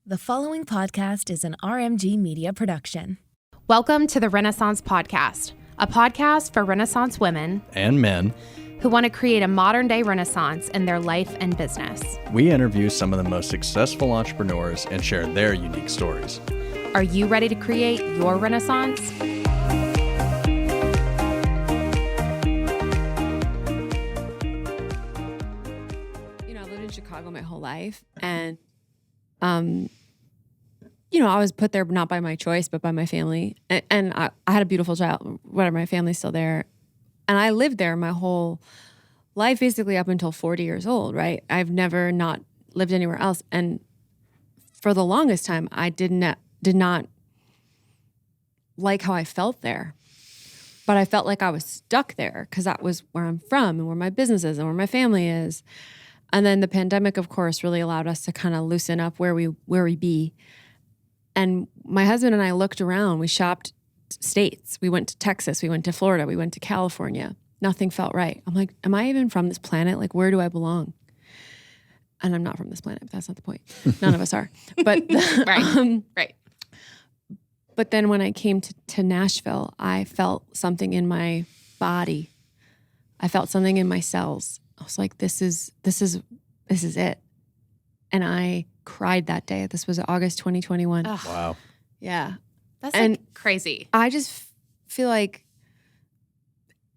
The following podcast is an RMG Media production. Welcome to the Renaissance Podcast, a podcast for Renaissance women and men who want to create a modern-day Renaissance in their life and business. We interview some of the most successful entrepreneurs and share their unique stories. Are you ready to create your Renaissance? You know, I lived in Chicago my whole life, and I was put there not by my choice, but by my family. And I had a beautiful child, whatever, my family's still there. And I lived there my whole life, basically up until 40 years old, right? I've never not lived anywhere else. And for the longest time, I did not like how I felt there. But I felt like I was stuck there because that was where I'm from and where my business is and where my family is. And then the pandemic, of course, really allowed us to kind of loosen up where we be. And my husband and I looked around. We shopped states. We went to Texas. We went to Florida. We went to California. Nothing felt right. I'm like, am I even from this planet? Like, where do I belong? And I'm not from this planet, but that's not the point. None of us are. But Right. But then when I came to Nashville, I felt something in my body. I felt something in my cells. I was like, this is it. And I cried that day. This was August 2021. Ugh. Wow. Yeah. That's like crazy. I just feel like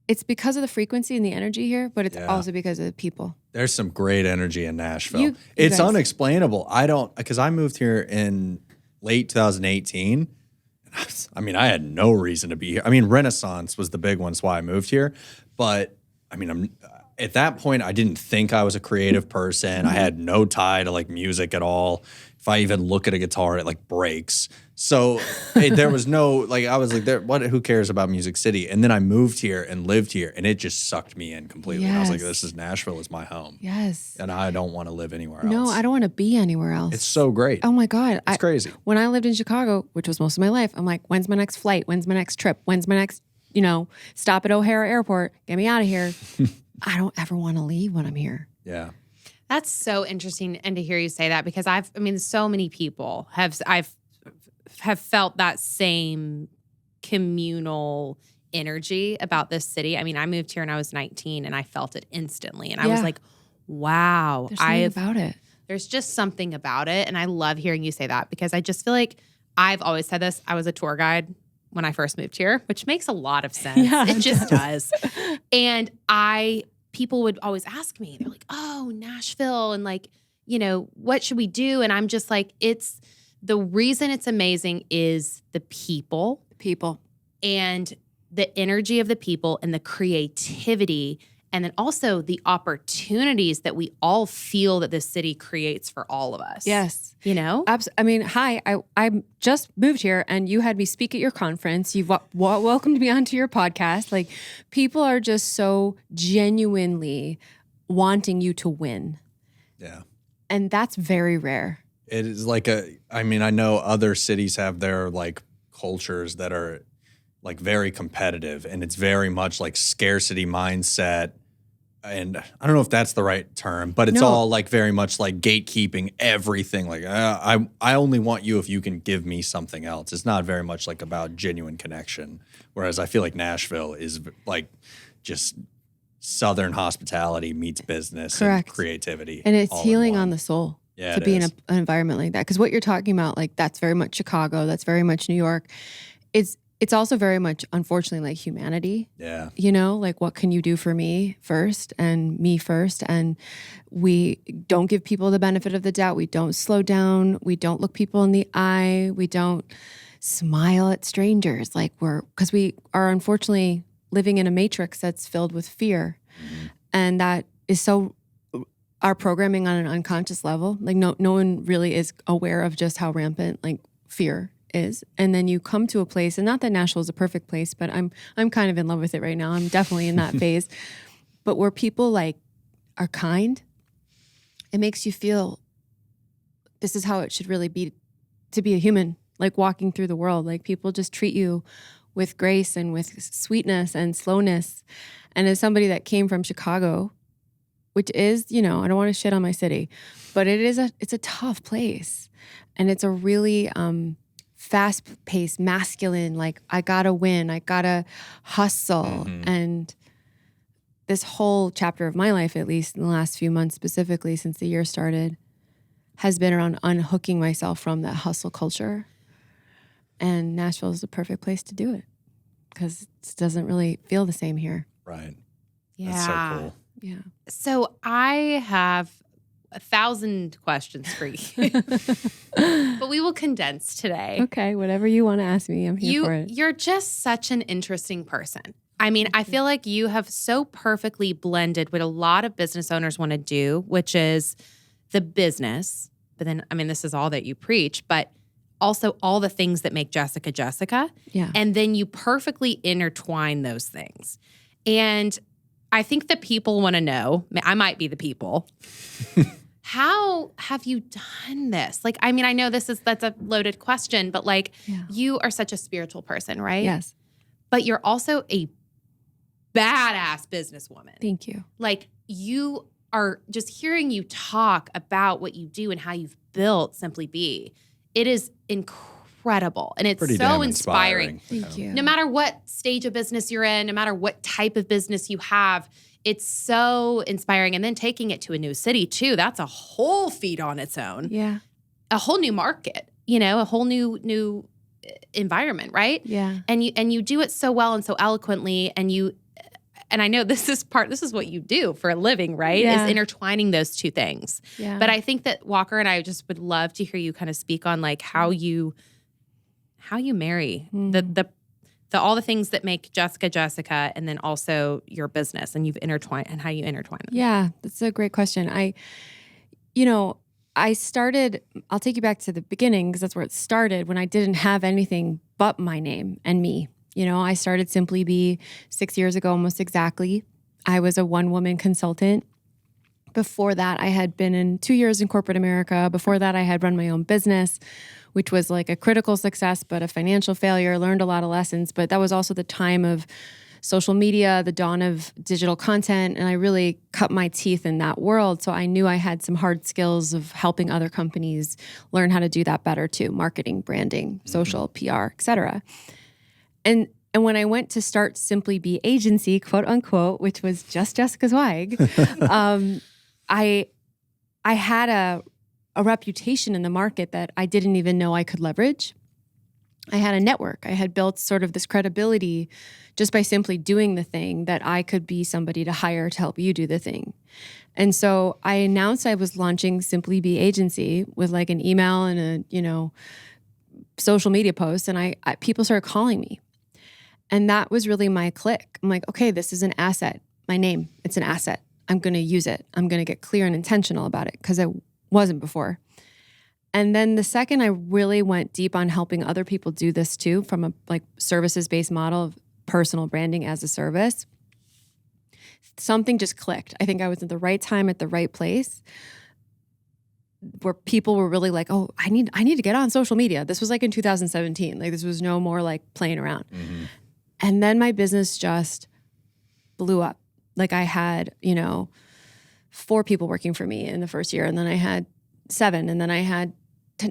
it's because of the frequency and the energy here, but it's also because of the people. There's some great energy in Nashville. You It's guys. unexplainable. Because I moved here in late 2018. I had no reason to be here. Renaissance was the big one. That's why I moved here. But at that point, I didn't think I was a creative person. I had no tie to like music at all. If I even look at a guitar, it like breaks. So there was no, I was like, who cares about Music City? And then I moved here and lived here, and it just sucked me in completely. And I was like, Nashville is my home. Yes. And I don't want to live anywhere else. No, I don't want to be anywhere else. It's so great. Oh my God. It's crazy. When I lived in Chicago, which was most of my life, I'm like, when's my next flight? When's my next trip? When's my next, stop at O'Hare Airport? Get me out of here. I don't ever want to leave when I'm here. Yeah. That's so interesting, and to hear you say that, because so many people have felt that same communal energy about this city. I moved here when I was 19, and I felt it instantly, and I was like, wow. There's something about it. There's just something about it, and I love hearing you say that, because I just feel like I've always said this. I was a tour guide when I first moved here, which makes a lot of sense. Yeah, it just does. And people would always ask me, they're like, oh, Nashville, and what should we do? And I'm just like, the reason it's amazing is the people. And the energy of the people and the creativity, and then also the opportunities that we all feel that this city creates for all of us. Yes. Hi, I just moved here, and you had me speak at your conference. You've welcomed me onto your podcast. Like, people are just so genuinely wanting you to win. Yeah. And that's very rare. It is I know other cities have their cultures that are very competitive, and it's very much scarcity mindset. And I don't know if that's the right term, but it's all very much gatekeeping everything. I only want you if you can give me something else. It's not very much about genuine connection. Whereas I feel like Nashville is just Southern hospitality meets business. Correct. And creativity. And it's healing on the soul to be in an environment like that. Because what you're talking about, that's very much Chicago. That's very much New York. It's also very much, unfortunately, humanity. Yeah. What can you do for me first and me first? And we don't give people the benefit of the doubt. We don't slow down. We don't look people in the eye. We don't smile at strangers. Because we are unfortunately living in a matrix that's filled with fear. Mm-hmm. And that is our programming on an unconscious level. No one really is aware of just how rampant fear is. And then you come to a place, and not that Nashville is a perfect place, but I'm kind of in love with it right now. I'm definitely in that phase. But where people are kind, it makes you feel this is how it should really be to be a human, walking through the world. People just treat you with grace and with sweetness and slowness. And as somebody that came from Chicago, which is, I don't want to shit on my city, but it's a tough place. And it's a really fast-paced, masculine, like, I gotta win, I gotta hustle. And this whole chapter of my life, at least in the last few months specifically since the year started, has been around unhooking myself from that hustle culture. And Nashville is the perfect place to do it because it doesn't really feel the same here. Right. Yeah. That's so cool. Yeah. So I have 1,000 questions for you, but we will condense today. Okay, whatever you want to ask me, I'm here for it. You're just such an interesting person. I mean, I feel like you have so perfectly blended what a lot of business owners want to do, which is the business. But then, I mean, this is all that you preach, but also all the things that make Jessica, Jessica. Yeah. And then you perfectly intertwine those things. And I think the people want to know, I might be the people. How have you done this? Like, I mean, I know that's a loaded question, but like, you are such a spiritual person, right? Yes. But you're also a badass businesswoman. Thank you. Like, you are just hearing you talk about what you do and how you've built SimplyBe. It is incredible. And it's Pretty so damn inspiring. Thank you. No matter what stage of business you're in, no matter what type of business you have, it's so inspiring. And then taking it to a new city too, that's a whole feat on its own. Yeah. A whole new market, a whole new environment, right? Yeah. And you do it so well and so eloquently, and I know this is what you do for a living, right? Yeah. Is intertwining those two things. Yeah. But I think that Walker and I just would love to hear you kind of speak on like how you marry the all the things that make Jessica, Jessica, and then also your business, and how you intertwine them. Yeah, that's a great question. I started, I'll take you back to the beginning because that's where it started, when I didn't have anything but my name and me. I started SimplyBe 6 years ago, almost exactly. I was a one-woman consultant. Before that, I had been in 2 years in corporate America. Before that, I had run my own business, which was like a critical success, but a financial failure. Learned a lot of lessons, but that was also the time of social media, the dawn of digital content, and I really cut my teeth in that world. So I knew I had some hard skills of helping other companies learn how to do that better too: marketing, branding, social, PR, et cetera. And when I went to start SimplyBe agency, quote unquote, which was just Jessica Zweig, I had a reputation in the market that I didn't even know I could leverage. I had a network. I had built sort of this credibility just by simply doing the thing, that I could be somebody to hire to help you do the thing. And so I announced I was launching SimplyBe agency with like an email and a, social media post. And I people started calling me. And that was really my click. I'm like, okay, this is an asset. My name, it's an asset. I'm going to use it. I'm going to get clear and intentional about it because it wasn't before. And then the second I really went deep on helping other people do this too, from a like services-based model of personal branding as a service, something just clicked. I think I was at the right time at the right place, where people were really like, oh, I need to get on social media. This was like in 2017. Like, this was no more like playing around. Mm-hmm. And then my business just blew up. Like, I had, 4 people working for me in the first year, and then I had 7, and then I had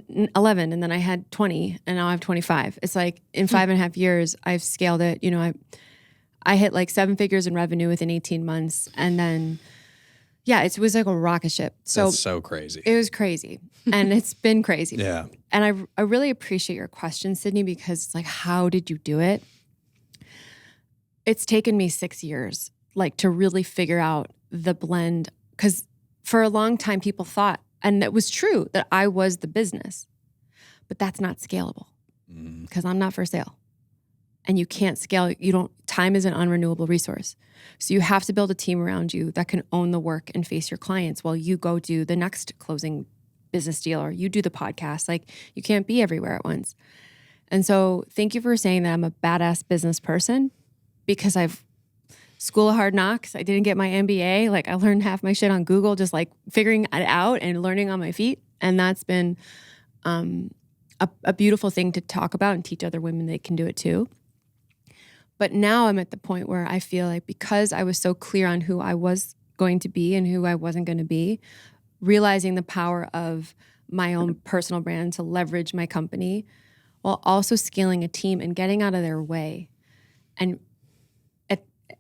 11, and then I had 20, and now I have 25. It's like in 5.5 years, I've scaled it. I hit like 7 figures in revenue within 18 months. And then, it was like a rocket ship. So that's so crazy. It was crazy. And it's been crazy. Yeah. And I really appreciate your question, Sydney, because it's like, how did you do it? It's taken me 6 years, like, to really figure out the blend. Because for a long time, people thought, and it was true, that I was the business. But that's not scalable because I'm not for sale. And you can't scale. Time is an unrenewable resource. So you have to build a team around you that can own the work and face your clients while you go do the next closing business deal, or you do the podcast. Like, you can't be everywhere at once. And so thank you for saying that I'm a badass business person, because I've School of Hard Knocks. I didn't get my MBA. Like, I learned half my shit on Google, just like figuring it out and learning on my feet. And that's been a beautiful thing to talk about and teach other women they can do it too. But now I'm at the point where I feel like, because I was so clear on who I was going to be and who I wasn't going to be, realizing the power of my own personal brand to leverage my company while also scaling a team and getting out of their way. And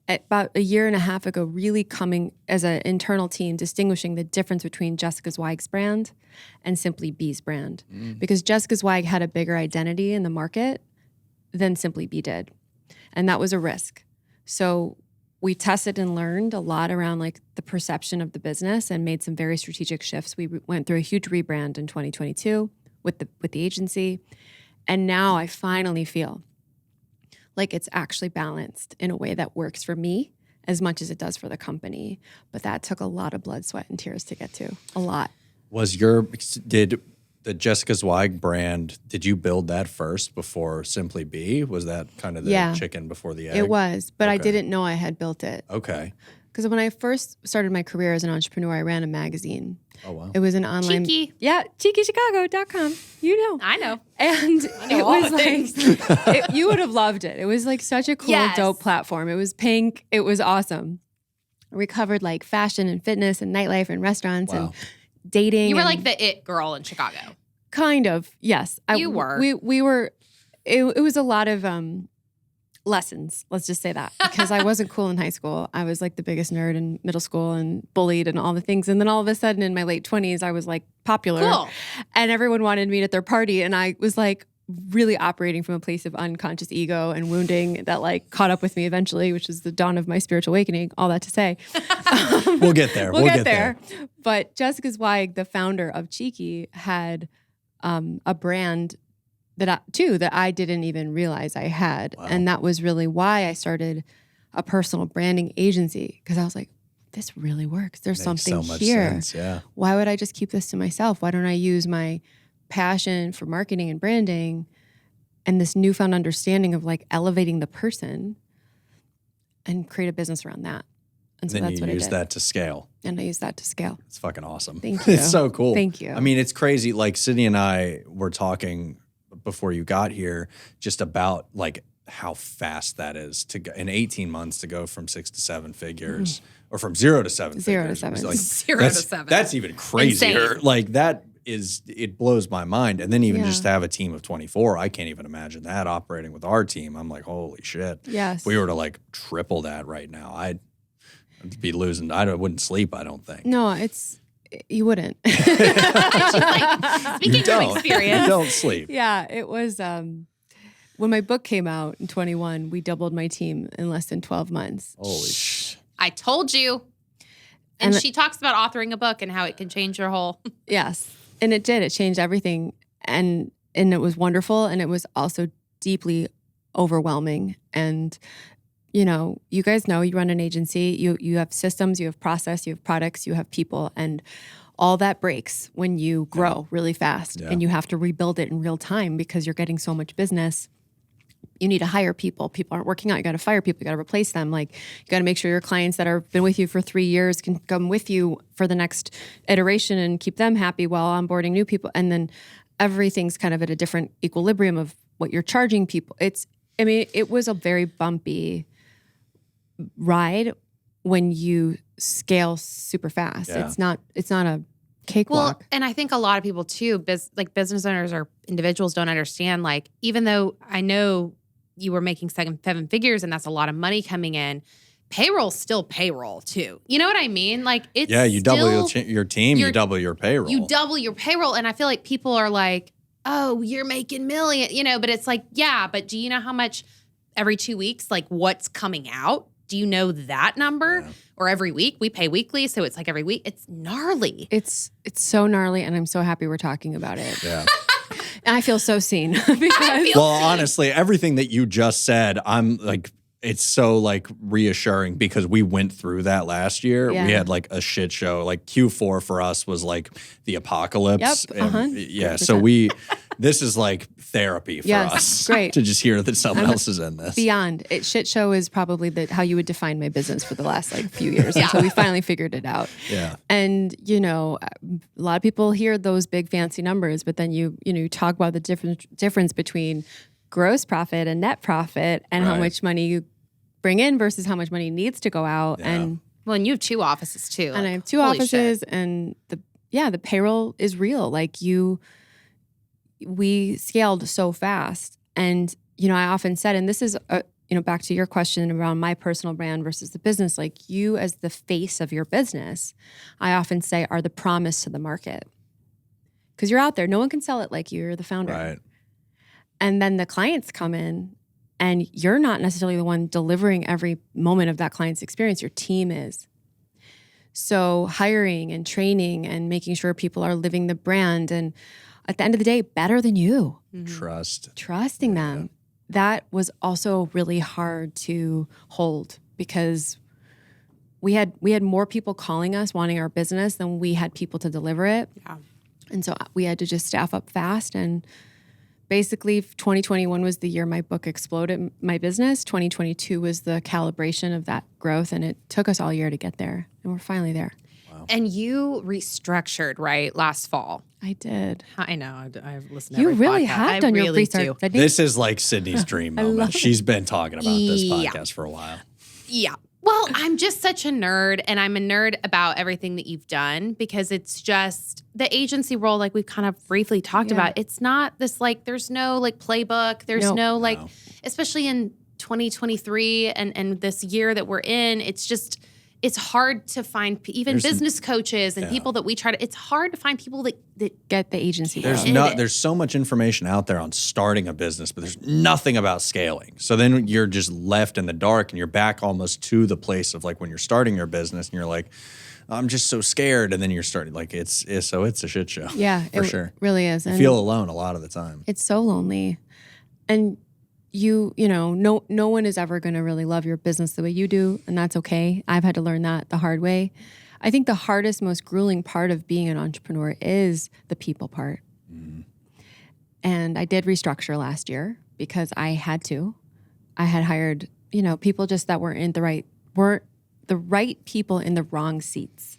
at about a year and a half ago, really coming as an internal team, distinguishing the difference between Jessica Zweig's brand and SimplyBe's brand. Because Jessica Zweig had a bigger identity in the market than SimplyBe did. And that was a risk. So we tested and learned a lot around like the perception of the business and made some very strategic shifts. We went through a huge rebrand in 2022 with the agency. And now I finally feel like it's actually balanced in a way that works for me as much as it does for the company. But that took a lot of blood, sweat, and tears to get to. A lot. Did the Jessica Zweig brand, did you build that first before SimplyBe? Was that kind of the chicken before the egg? It was, but I Okay. didn't know I had built it. Okay. Because when I first started my career as an entrepreneur, I ran a magazine. Oh, wow. It was an online... Cheeky. Yeah, cheekychicago.com. You know. I know. And know it all was the like, you would have loved it. It was like such a cool, Yes. dope platform. It was pink. It was awesome. We covered like fashion and fitness and nightlife and restaurants Wow. and dating. You were and like the it girl in Chicago. kind of, yes. You were. We were, it was a lot of lessons, let's just say that, because I wasn't cool in high school. I was like the biggest nerd in middle school and bullied and all the things. And then all of a sudden in my late 20s, I was like popular. Cool. And everyone wanted me at their party. And I was like really operating from a place of unconscious ego and wounding that like caught up with me eventually, which is the dawn of my spiritual awakening, all that to say. We'll get there. We'll get there. But Jessica Zweig, the founder of Cheeky, had a brand that I didn't even realize I had. Wow. And that was really why I started a personal branding agency, because I was like, this really works. There's Makes something so much here. sense, yeah. Why would I just keep this to myself? Why don't I use my passion for marketing and branding and this newfound understanding of like elevating the person and create a business around that? And so Then that's you what use I did. that to scale. And I used that to scale. It's fucking awesome. Thank you. It's so cool. Thank you. I mean, it's crazy. Like Sydney and I were talking before you got here just about like how fast that is to go in 18 months to go from 6 to 7 figures or from 0 to 7 0 to figures. 7. Like, 0 to that's- 7. That's even crazier. Insane. Like that is, it blows my mind. And then even Yeah. just to have a team of 24, I can't even imagine that operating with our team. I'm like, holy shit. Yes. If we were to like triple that right now, I'd be losing. wouldn't sleep, I don't think. No, you wouldn't. She's like, speaking from You experience. don't sleep. Yeah, it was when my book came out in 21, we doubled my team in less than 12 months. Holy shit. I told you. And And- she talks about authoring a book and how it can change your whole. Yes. And it did. It changed everything. And it was wonderful. And it was also deeply overwhelming. And, you know, you guys know you run an agency, you have systems, you have process, you have products, you have people. And all that breaks when you grow really fast Yeah. and you have to rebuild it in real time because you're getting so much business. You need to hire people. People aren't working out. You got to fire people. You got to replace them. Like you got to make sure your clients that have been with you for 3 years can come with you for the next iteration and keep them happy while onboarding new people. And then everything's kind of at a different equilibrium of what you're charging people. It was a very bumpy ride when you scale super fast. Yeah. It's not a cakewalk. Well, and I think a lot of people too, business owners or individuals don't understand, like, even though I know you were making seven figures and that's a lot of money coming in, payroll's still payroll too. You know what I mean? Like it's You double still- your team, you you're- double your payroll. You double your payroll. And I feel like people are like, oh, you're making million, but it's like, yeah, but do you know how much every 2 weeks, like what's coming out? Do you know that number? Yeah. Or every week? We pay weekly, so it's like every week. It's gnarly. It's so gnarly, and I'm so happy we're talking about it. Yeah. And I feel so seen because Well, honestly, everything that you just said, I'm like, it's so like reassuring because we went through that last year. Yeah. We had like a shit show. Like Q4 for us was like the apocalypse. Yep, And, yeah. So this is like therapy for Yes, us. great. To just hear that someone else is in this. beyond shit show is probably how you would define my business for the last like few years until we finally figured it out. Yeah. And a lot of people hear those big fancy numbers, but then you talk about the difference between gross profit and net profit and how Right. much money you bring in versus how much money needs to go out. Yeah. And Well, and you have 2 offices too. And like, I have 2 holy offices, shit. and the payroll is real. Like we scaled so fast. And, I often said, and this is, back to your question around my personal brand versus the business, like you as the face of your business, I often say are the promise to the market. Because you're out there. No one can sell it like you. You're the founder. Right. And then the clients come in and you're not necessarily the one delivering every moment of that client's experience. Your team is. So hiring and training and making sure people are living the brand and at the end of the day, better than you. Trusting them. That was also really hard to hold because we had more people calling us wanting our business than we had people to deliver it. Yeah. And so we had to just staff up fast. And basically 2021 was the year my book exploded my business. 2022 was the calibration of that growth. And it took us all year to get there. And we're finally there. Wow. And you restructured, right, last fall? I did. I know. I've listened to You every really podcast. have I done your really research. do. I think This is like Sydney's dream moment. love She's been talking about this Yeah. podcast for a while. Yeah. Well, I'm just such a nerd, and I'm a nerd about everything that you've done because it's just the agency role, like we've kind of briefly talked Yeah. about. It's not this like, there's no like playbook. There's no like, No. especially in 2023 and this year that we're in, it's hard to find even business coaches and people that we try to, it's hard to find people that get the agency. There's so much information out there on starting a business, but there's nothing about scaling. So then you're just left in the dark and you're back almost to the place of like when you're starting your business and you're like, I'm just so scared. And then you're starting like, it's a shit show. Yeah, for it sure. really is. You And feel alone a lot of the time. it's so lonely. And no one is ever going to really love your business the way you do, and that's okay. I've had to learn that the hard way. I think the hardest, most grueling part of being an entrepreneur is the people part. And I did restructure last year because I had to. I had hired, people just that weren't the right people in the wrong seats,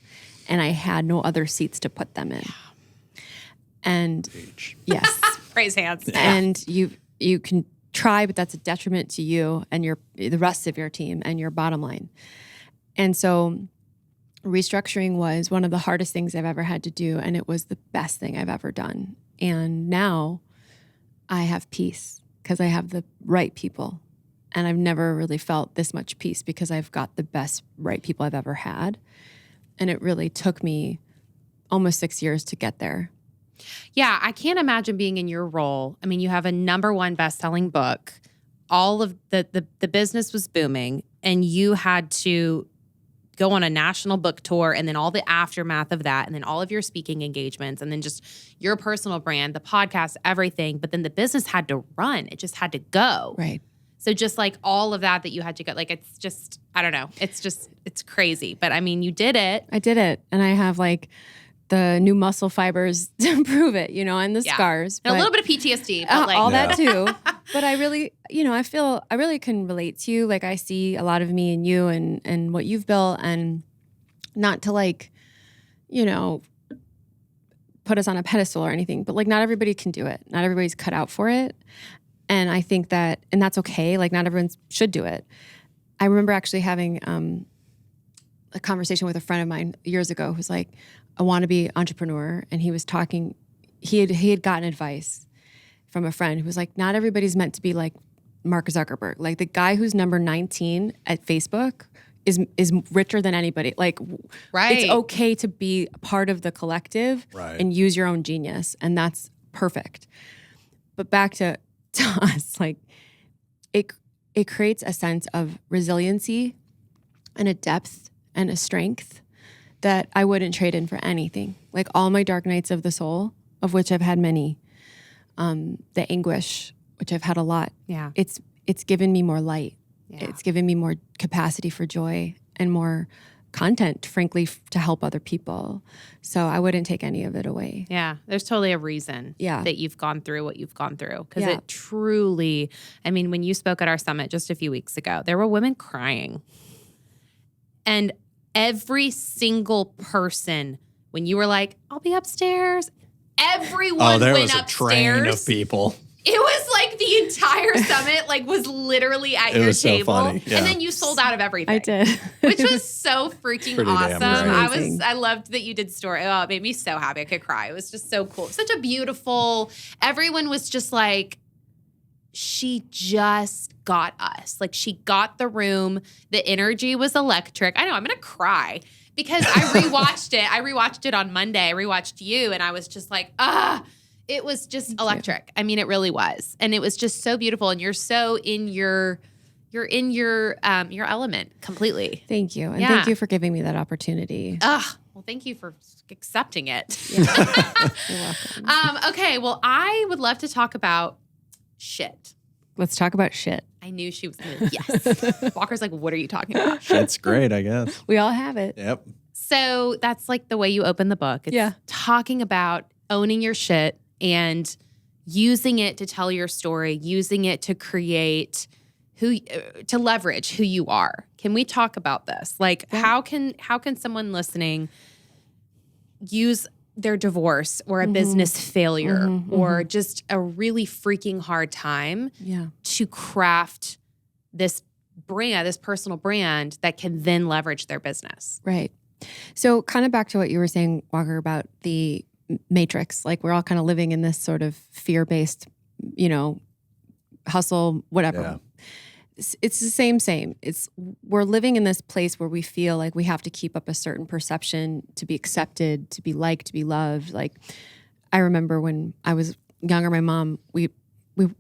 and I had no other seats to put them in. And yes, raise hands. and you can try, but that's a detriment to you and the rest of your team and your bottom line. And so restructuring was one of the hardest things I've ever had to do, and it was the best thing I've ever done. And now I have peace because I have the right people, and I've never really felt this much peace because I've got the best right people I've ever had. And it really took me almost 6 years to get there. Yeah, I can't imagine being in your role. I mean, you have a #1 best-selling book. All of the business was booming, and you had to go on a national book tour, and then all the aftermath of that, and then all of your speaking engagements, and then just your personal brand, the podcast, everything. But then the business had to run. It just had to go. Right. So just like all of that you had to go, like it's just, I don't know. It's crazy. But I mean, you did it. I did it. And I have like the new muscle fibers to prove it, and the scars. And a little bit of PTSD, but like all that too. But I really, I really can relate to you. Like I see a lot of me in you and what you've built, and not to like, put us on a pedestal or anything, but like not everybody can do it. Not everybody's cut out for it. And I think that, and that's okay. Like not everyone should do it. I remember actually having a conversation with a friend of mine years ago who's like, I want to be an entrepreneur. And he was talking, he had gotten advice from a friend who was like, not everybody's meant to be like Mark Zuckerberg. Like the guy who's number 19 at Facebook is richer than anybody. Like, right. It's okay to be part of the collective and use your own genius. And that's perfect. But back to us, like it creates a sense of resiliency and a depth and a strength that I wouldn't trade in for anything. Like all my dark nights of the soul, of which I've had many, the anguish, which I've had a lot. Yeah. It's given me more light. Yeah. It's given me more capacity for joy and more content, frankly, to help other people. So I wouldn't take any of it away. Yeah. There's totally a reason that you've gone through what you've gone through. Because it truly, I mean, when you spoke at our summit just a few weeks ago, there were women crying. And every single person, when you were like, I'll be upstairs, everyone there went was a upstairs. train of people. It was like the entire summit like was literally at It your was so table. funny, yeah. And then you sold out of everything. I did. Which was so freaking Pretty damn awesome. great. I loved that you did story. Oh, it made me so happy. I could cry. It was just so cool. Such a beautiful, everyone was just like, she just got us. Like she got the room. The energy was electric. I know, I'm going to cry because I rewatched it. I rewatched it on Monday. I rewatched you and I was just like, it was just electric. I mean, it really was. And it was just so beautiful. And you're so in your element completely. Thank you. And Yeah. thank you for giving me that opportunity. Well, thank you for accepting it. You're welcome. Okay. Well, I would love to talk about shit. Let's talk about shit. I knew she was going to, yes. Walker's like, what are you talking about? Shit's great, I guess. We all have it. Yep. So that's like the way you open the book. It's talking about owning your shit and using it to tell your story, using it to create to leverage who you are. Can we talk about this? Like how can someone listening use their divorce or a business failure or just a really freaking hard time to craft this brand, this personal brand that can then leverage their business? Right. So kind of back to what you were saying, Walker, about the matrix. Like we're all kind of living in this sort of fear-based, hustle, whatever. Yeah. It's the same. We're living in this place where we feel like we have to keep up a certain perception to be accepted, to be liked, to be loved. Like I remember when I was younger, my mom, we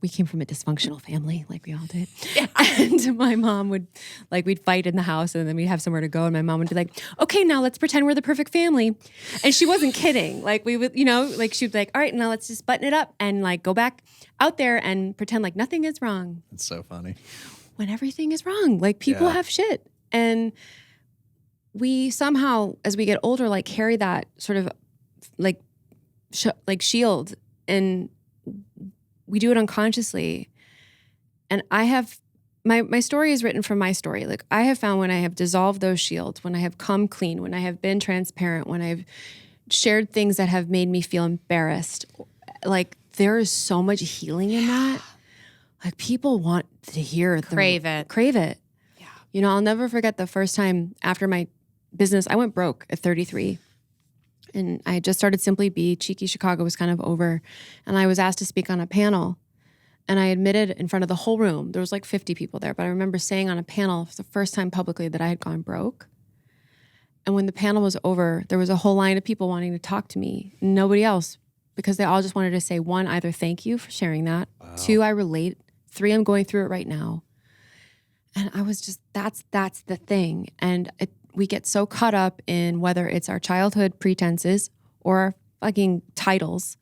came from a dysfunctional family, like we all did. Yeah. And my mom would, like, we'd fight in the house and then we'd have somewhere to go. And my mom would be like, okay, now let's pretend we're the perfect family. And she wasn't kidding. Like we would, like she'd be like, all right, now let's just button it up and like go back out there and pretend like nothing is wrong. It's so funny. When everything is wrong. Like people have shit. And we somehow, as we get older, like carry that sort of like shield, and we do it unconsciously. And I have, my story is written from my story. Like I have found when I have dissolved those shields, when I have come clean, when I have been transparent, when I've shared things that have made me feel embarrassed, like there is so much healing in that. Like people want to hear Crave it. Yeah. I'll never forget the first time after my business, I went broke at 33. And I had just started SimplyBe. Cheeky Chicago was kind of over. And I was asked to speak on a panel. And I admitted in front of the whole room, there was like 50 people there, but I remember saying on a panel for the first time publicly that I had gone broke. And when the panel was over, there was a whole line of people wanting to talk to me. Nobody else, because they all just wanted to say, one, either thank you for sharing that. Wow. Two, I relate. Three, I'm going through it right now. And I was just, that's the thing. And we get so caught up in whether it's our childhood pretenses or our fucking titles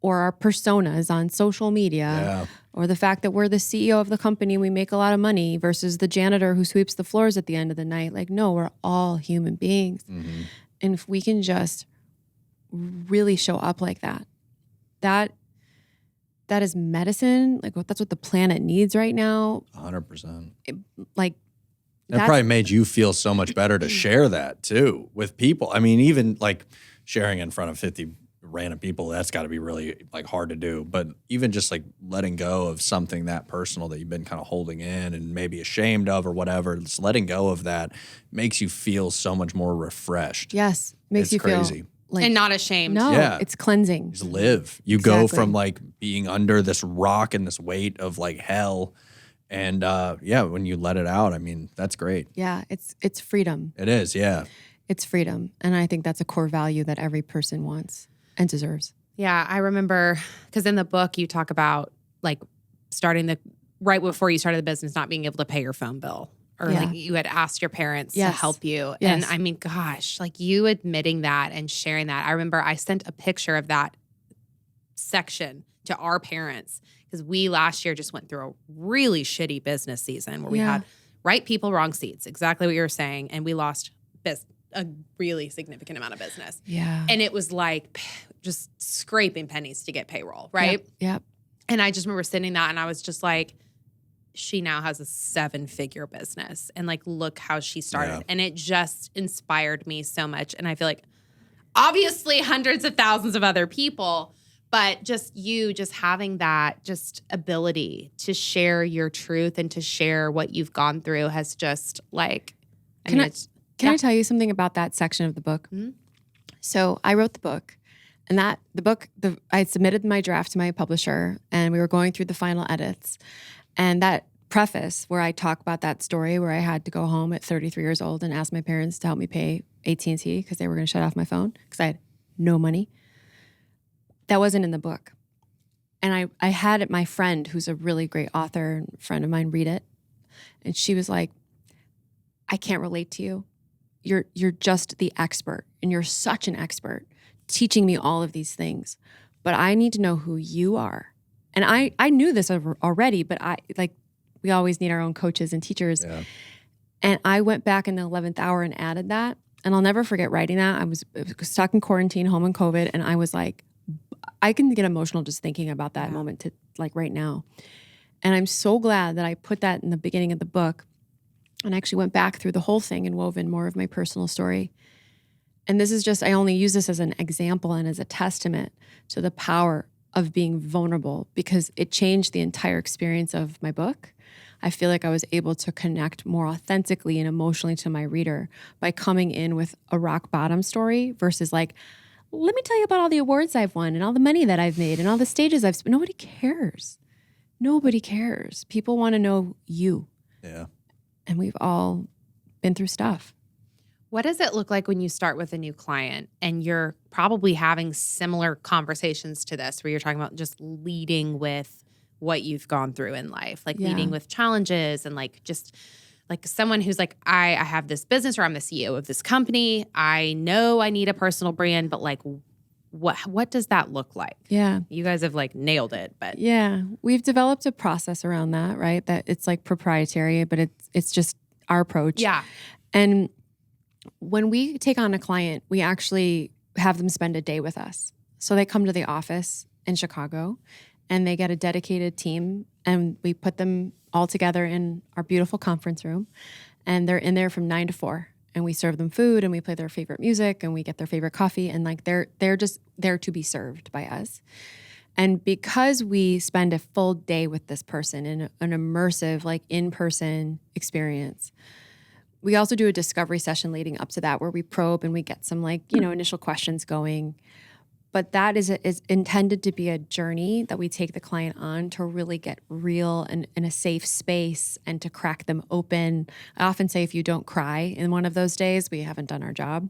or our personas on social media or the fact that we're the CEO of the company, we make a lot of money versus the janitor who sweeps the floors at the end of the night. Like, no, we're all human beings. Mm-hmm. And if we can just really show up like that, that is medicine. Like that's what the planet needs right now. 100%. That probably made you feel so much better to share that too with people. I mean, even like sharing in front of 50 random people, that's got to be really like hard to do. But even just like letting go of something that personal that you've been kind of holding in and maybe ashamed of or whatever, just letting go of that makes you feel so much more refreshed. Yes. Makes you crazy. Feel like, and not ashamed. No, it's cleansing. Just live. You go from like being under this rock and this weight of like hell. And when you let it out, I mean, that's great. Yeah, it's freedom. It is, yeah. It's freedom. And I think that's a core value that every person wants and deserves. Yeah, I remember, because in the book you talk about like starting right before you started the business, not being able to pay your phone bill. Or like you had asked your parents to help you. Yes. And I mean, gosh, like you admitting that and sharing that. I remember I sent a picture of that section to our parents because we last year just went through a really shitty business season where we had right people, wrong seats. Exactly what you were saying. And we lost a really significant amount of business. Yeah. And it was like just scraping pennies to get payroll, right? Yep. And I just remember sitting that and I was just like, she now has a 7-figure business and like, look how she started. Yeah. And it just inspired me so much. And I feel like obviously hundreds of thousands of other people, But just having that just ability to share your truth and to share what you've gone through has just like, Can I tell you something about that section of the book? Mhm. So I wrote the book, and I had submitted my draft to my publisher, and we were going through the final edits. And that preface where I talk about that story where I had to go home at 33 years old and ask my parents to help me pay AT&T because they were going to shut off my phone because I had no money. That wasn't in the book. And I had my friend, who's a really great author, friend of mine, read it. And she was like, I can't relate to you. You're just the expert, and you're such an expert teaching me all of these things. But I need to know who you are. And I knew this already, but we always need our own coaches and teachers. Yeah. And I went back in the 11th hour and added that. And I'll never forget writing that. I was stuck in quarantine, home in COVID. And I was like, I can get emotional just thinking about that moment to like right now. And I'm so glad that I put that in the beginning of the book and actually went back through the whole thing and wove in more of my personal story. And this is just, I only use this as an example and as a testament to the power of being vulnerable because it changed the entire experience of my book. I feel like I was able to connect more authentically and emotionally to my reader by coming in with a rock bottom story versus like, let me tell you about all the awards I've won and all the money that I've made and all the stages I've spent. Nobody cares. Nobody cares. People want to know you. Yeah. And we've all been through stuff. What does it look like when you start with a new client and you're probably having similar conversations to this where you're talking about just leading with what you've gone through in life, like leading with challenges and like just like someone who's like, I have this business or I'm the CEO of this company. I know I need a personal brand, but like what does that look like? Yeah. You guys have like nailed it, but Yeah. We've developed a process around that, right? That it's like proprietary, but it's just our approach. yeah. And when we take on a client, we actually have them spend a day with us. So they come to the office in Chicago and they get a dedicated team and we put them all together in our beautiful conference room and they're in there from 9 to 4 and we serve them food and we play their favorite music and we get their favorite coffee and like they're just there to be served by us. And because we spend a full day with this person in an immersive like in-person experience, we also do a discovery session leading up to that where we probe and we get some like, initial questions going. But that is intended to be a journey that we take the client on to really get real and in a safe space and to crack them open. I often say if you don't cry in one of those days, we haven't done our job.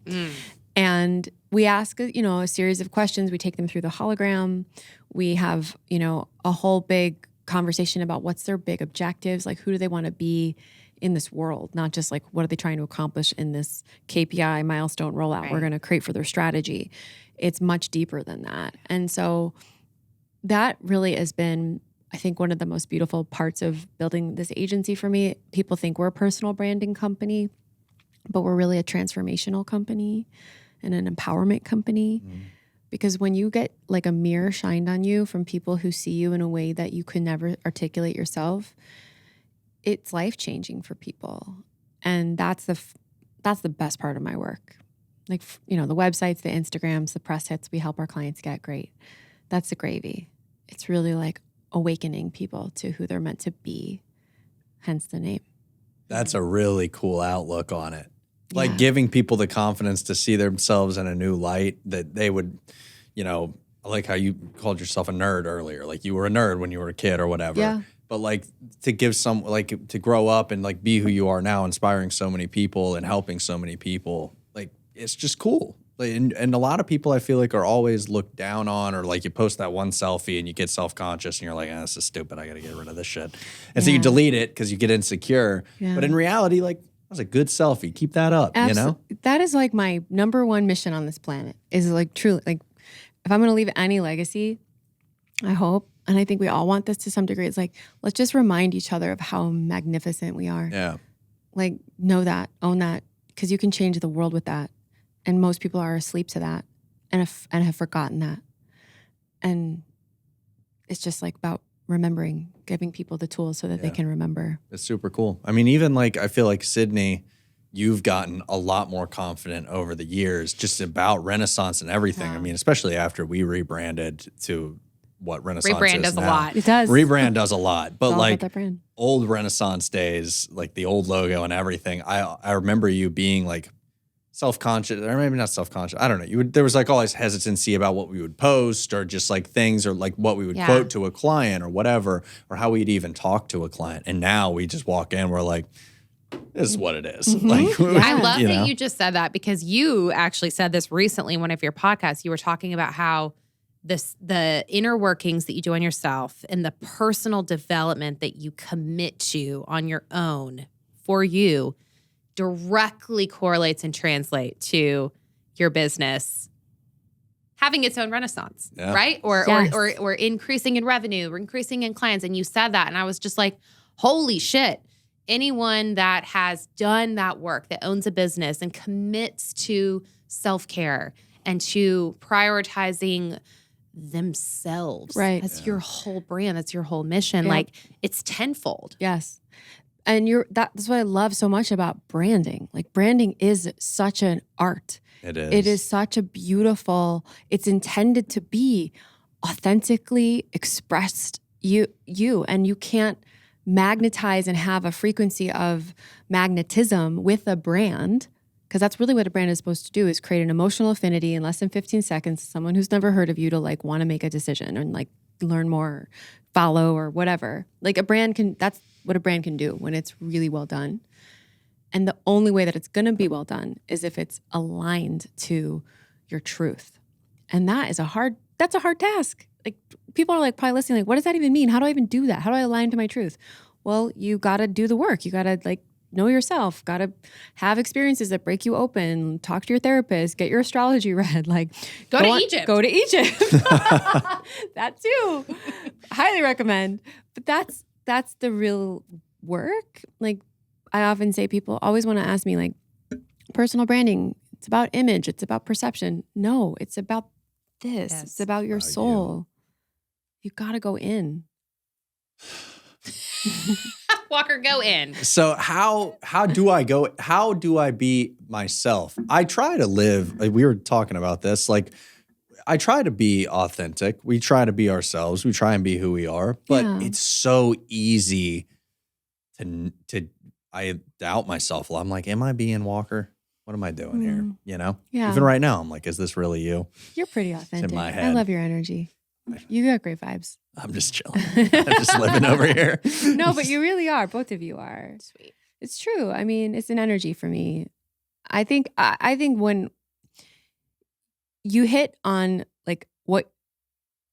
And we ask, a series of questions. We take them through the hologram. We have, a whole big conversation about what's their big objectives, like who do they want to be in this world, not just like what are they trying to accomplish in this KPI milestone rollout we're going to create for their strategy. It's much deeper than that. And so that really has been, I think, one of the most beautiful parts of building this agency for me. People think we're a personal branding company, but we're really a transformational company and an empowerment company. Because when you get like a mirror shined on you from people who see you in a way that you could never articulate yourself, it's life-changing for people. And that's the best part of my work. Like, the websites, the Instagrams, the press hits we help our clients get, great. That's the gravy. It's really like awakening people to who they're meant to be, hence the name. That's a really cool outlook on it. Like giving people the confidence to see themselves in a new light that they would, I like how you called yourself a nerd earlier. Like you were a nerd when you were a kid or whatever. Yeah. But like to give to grow up and like be who you are now, inspiring so many people and helping so many people, like it's just cool. Like, and a lot of people I feel like are always looked down on, or like you post that one selfie and you get self-conscious and you're like, this is stupid. I got to get rid of this shit. And so you delete it because you get insecure. Yeah. But in reality, like that was a good selfie. Keep that up, That is like my number one mission on this planet is like truly, like if I'm going to leave any legacy, I hope, and I think we all want this to some degree, it's like, let's just remind each other of how magnificent we are. Yeah. Like, know that, own that, because you can change the world with that. And most people are asleep to that and have forgotten that. And it's just like about remembering, giving people the tools so that they can remember. It's super cool. I mean, even like, I feel like Sydney, you've gotten a lot more confident over the years just about Renaissance and everything. I mean, especially after we rebranded to what Renaissance Rebrand is does now. a lot. It does. Rebrand does a lot. But It's all about like that brand. old Renaissance days, like the old logo and everything, I remember you being like self-conscious, or maybe not self-conscious. I don't know. There was like always hesitancy about what we would post or just like things or like what we would quote to a client or whatever, or how we'd even talk to a client. And now we just walk in, we're like, this is what it is. Like, I love you that know? you just said that, because you actually said this recently in one of your podcasts. You were talking about how the inner workings that you do on yourself and the personal development that you commit to on your own for you directly correlates and translate to your business having its own renaissance, right? Or increasing in revenue, or increasing in clients. And you said that, and I was just like, holy shit. Anyone that has done that work, that owns a business and commits to self-care and to prioritizing themselves. Right. That's your whole brand. That's your whole mission. Yeah. Like, it's tenfold. Yes. And that's what I love so much about branding. Like, branding is such an art. It is. It is such a beautiful, it's intended to be authentically expressed you, and you can't magnetize and have a frequency of magnetism with a brand, because that's really what a brand is supposed to do, is create an emotional affinity in less than 15 seconds, someone who's never heard of you to like want to make a decision and like learn more, follow, or whatever. Like, that's what a brand can do when it's really well done. And the only way that it's going to be well done is if it's aligned to your truth. And that's a hard task. Like, people are like probably listening, like, what does that even mean? How do I even do that? How do I align to my truth? Well, you got to do the work. You got to like know yourself, got to have experiences that break you open, talk to your therapist, get your astrology read, like Go to Egypt. Go to Egypt. That too. Highly recommend. But that's the real work. Like, I often say, people always want to ask me, like, personal branding, it's about image, it's about perception. No, it's about this. Yes. It's about your soul. You got to go in. Walker, go in. So how do I go? How do I be myself? I try to live. Like, we were talking about this. Like, I try to be authentic. We try to be ourselves. We try and be who we are. But it's so easy to I doubt myself. I'm like, am I being Walker? What am I doing here? You know? Yeah. Even right now, I'm like, is this really you? You're pretty authentic. my I head. love your energy. You got great vibes. I'm just chilling. I'm just living over here. No, but you really are. Both of you are. Sweet. It's true. I mean, it's an energy for me. I think when you hit on like what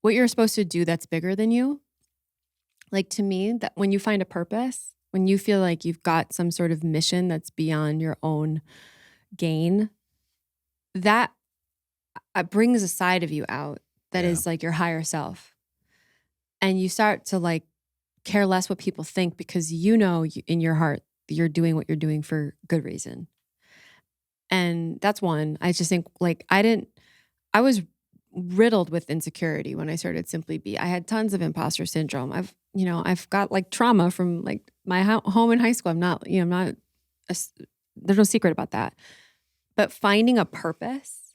you're supposed to do that's bigger than you, like, to me, that when you find a purpose, when you feel like you've got some sort of mission that's beyond your own gain, that brings a side of you out that is like your higher self. And you start to like care less what people think, because you know in your heart that you're doing what you're doing for good reason. And that's one. I just think, like, I was riddled with insecurity when I started SimplyBe. I had tons of imposter syndrome. I've got like trauma from like my home in high school. There's no secret about that. But finding a purpose,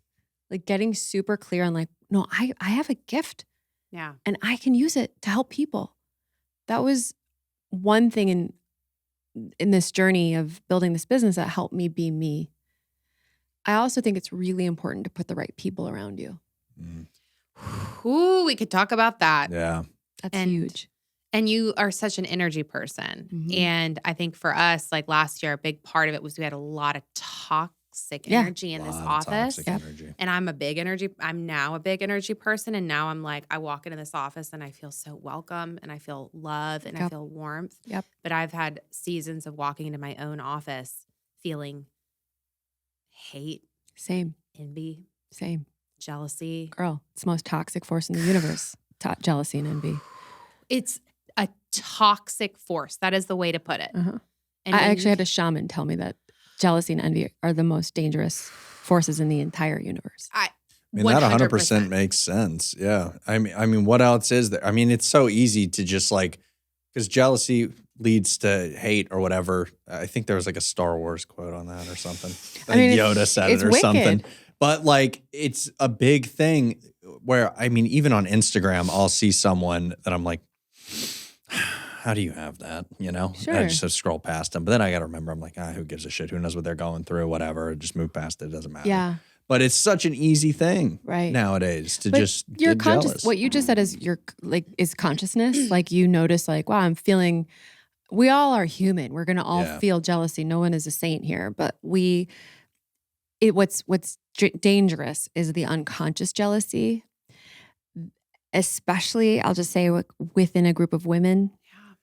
like getting super clear on like, no, I have a gift. Yeah. And I can use it to help people. That was one thing in this journey of building this business that helped me be me. I also think it's really important to put the right people around you. Ooh, we could talk about that. Yeah. That's huge. And you are such an energy person. Mhm. And I think for us, like last year, a big part of it was we had a lot of toxic energy in this office. And I'm now a big energy person. And now I'm like, I walk into this office and I feel so welcome and I feel love and I feel warmth. Yep. But I've had seasons of walking into my own office feeling hate, Same. envy, Same. jealousy. Girl, it's the most toxic force in the universe. Jealousy and envy. It's a toxic force. That is the way to put it. Uh-huh. And I when actually had a shaman tell me that jealousy and envy are the most dangerous forces in the entire universe. I mean, that 100% makes sense. Yeah. I mean, what else is there? I mean, it's so easy to just like because jealousy leads to hate or whatever. I think there was like a Star Wars quote on that or something. I think Yoda said it or wicked. something. But like, it's a big thing where, I mean, even on Instagram, I'll see someone that I'm like, how do you have that? You know, Sure. I just scroll past them. But then I got to remember, I'm like, who gives a shit? Who knows what they're going through? Whatever. Just move past it. It doesn't matter. Yeah. But it's such an easy thing Right. nowadays to But just you're get conscious. jealous. What you just said is is consciousness. Like you notice like, wow, I'm feeling, we all are human. We're going to all Yeah. feel jealousy. No one is a saint here, but what's dangerous is the unconscious jealousy, especially I'll just say within a group of women. Yeah,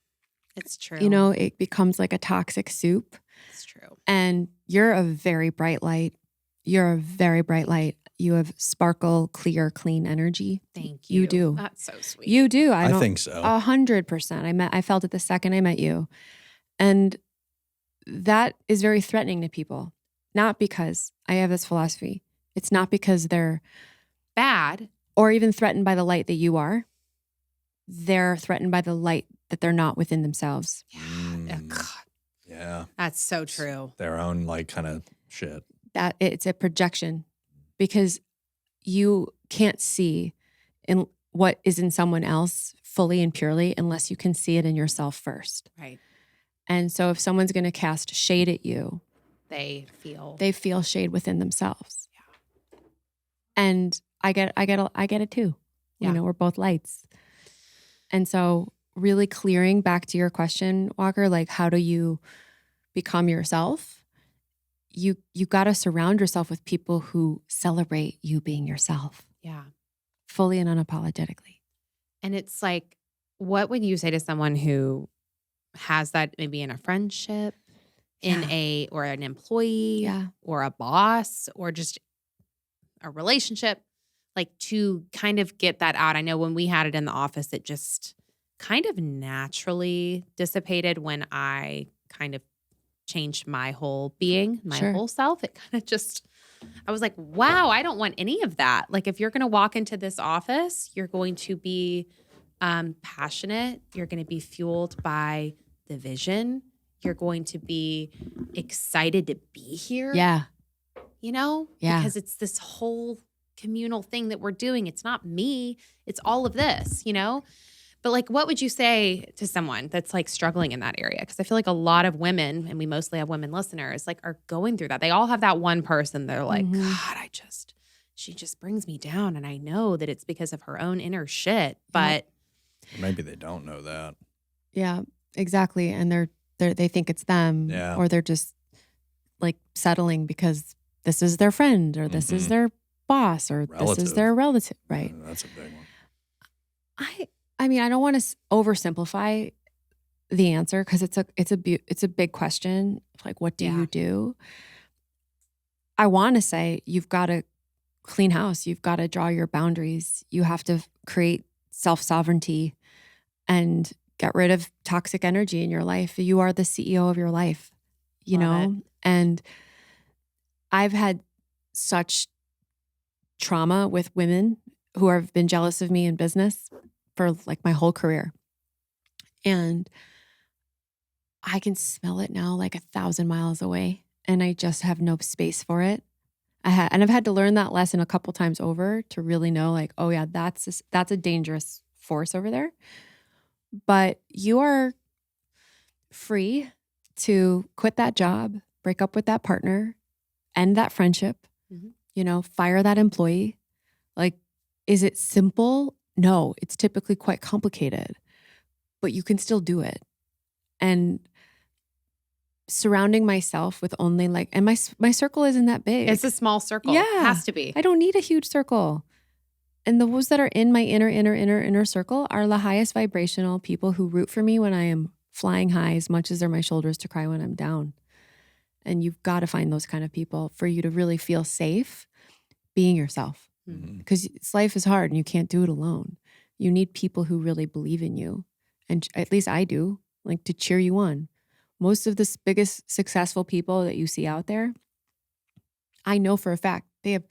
it's true. You know, it becomes like a toxic soup. It's true. And you're a very bright light. You're a very bright light. You have sparkle, clear, clean energy. Thank you. You do. That's so sweet. You do. I think so. 100%. I felt it the second I met you. And that is very threatening to people. Not because I have this philosophy. It's not because they're Bad. or even threatened by the light that you are. They're threatened by the light that they're not within themselves. God, Yeah. that's so true. Their own like kind of shit. That it's a projection because you can't see in what is in someone else fully and purely unless you can see it in yourself first. Right. And so if someone's going to cast shade at you, They feel. they feel shade within themselves. Yeah. And I get it too. Yeah. You know, we're both lights. And so really clearing back to your question, Walker, like how do you become yourself? You got to surround yourself with people who celebrate you being yourself Yeah. fully and unapologetically. And it's like, what would you say to someone who has that maybe in a friendship, or an employee, Yeah. or a boss, or just a relationship, like to kind of get that out? I know when we had it in the office, it just kind of naturally dissipated when I kind of changed my whole being, my Sure. whole self. It kind of just, I was like, wow, I don't want any of that. Like if you're going to walk into this office, you're going to be passionate. You're going to be fueled by the vision. You're going to be excited to be here. Yeah. You know? Yeah. Because it's this whole communal thing that we're doing. It's not me. It's all of this, you know? But like, what would you say to someone that's like struggling in that area? Because I feel like a lot of women, and we mostly have women listeners, like are going through that. They all have that one person. They're like, Mhm. God, she just brings me down. And I know that it's because of her own inner shit. But Or maybe they don't know that. Yeah, exactly. And they think it's them, Yeah. or they're just like settling because this is their friend, or this is Mhm. their boss, or this Relative. is their relative, right? That's a big one. I mean, I don't want to oversimplify the answer because it's a big question. Like, what do Yeah. you do? I want to say you've got to clean house. You've got to draw your boundaries. You have to create self-sovereignty and get rid of toxic energy in your life. You are the CEO of your life, you Love know? And I've had such trauma with women who have been jealous of me in business for like my whole career. And I can smell it now like 1,000 miles away, and I just have no space for it. And I've had to learn that lesson a couple times over to really know like, oh yeah, that's a dangerous force over there. But you are free to quit that job, break up with that partner, end that friendship, Mhm. you know, fire that employee. Like, is it simple? No, it's typically quite complicated, but you can still do it. And surrounding myself with only like, and my circle isn't that big. it's a small circle. Yeah. It has to be. I don't need a huge circle. And those that are in my inner circle are the highest vibrational people who root for me when I am flying high as much as they're my shoulders to cry when I'm down. And you've got to find those kind of people for you to really feel safe being yourself. Mhm. Because life is hard and you can't do it alone. You need people who really believe in you. And at least I do, like to cheer you on. Most of the biggest successful people that you see out there, I know for a fact, they have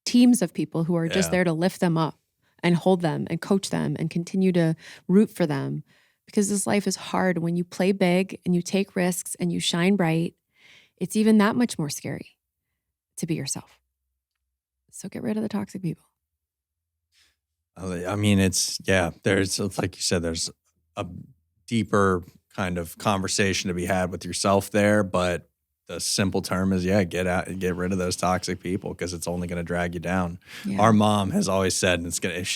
teams of people who are just Yeah. there to lift them up and hold them and coach them and continue to root for them because this life is hard. When you play big and you take risks and you shine bright, it's even that much more scary to be yourself. So get rid of the toxic people. I mean, it's like you said, there's a deeper kind of conversation to be had with yourself there, but the simple term is, get rid of those toxic people, because it's only going to drag you down. Yeah. Our mom has always said, and it's gonna, if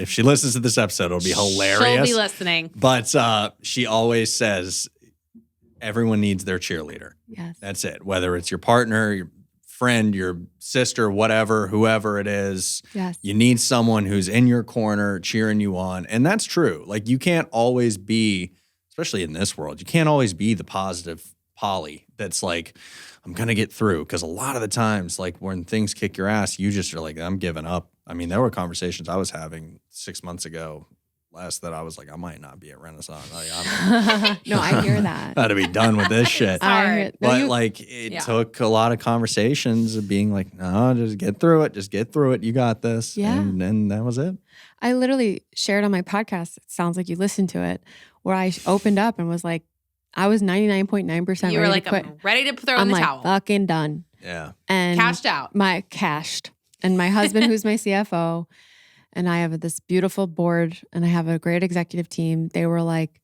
she listens to this episode, it'll be hilarious. She'll be listening. But she always says, everyone needs their cheerleader. Yes. That's it. Whether it's your partner, your friend, your sister, whatever, whoever it is, Yes. you need someone who's in your corner cheering you on. And that's true. Like, you can't always be, especially in this world, you can't always be the positive Polly that's like, I'm going to get through. Because a lot of the times, like, when things kick your ass, you just are like, I'm giving up. I mean, there were conversations I was having 6 months ago that I was like, I might not be at Renaissance. Like, No, I hear that. got to be done with this shit. But it took a lot of conversations of being like, no, just get through it. Just get through it. You got this. Yeah. And that was it. I literally shared on my podcast, it sounds like you listened to it, where I opened up and was like, I was 99.9% You were ready like, to quit. I'm ready to throw in I'm the like, towel. fucking done. Yeah. And Cashed out. Cashed. And my husband, who's my CFO, and I have this beautiful board and I have a great executive team. They were like,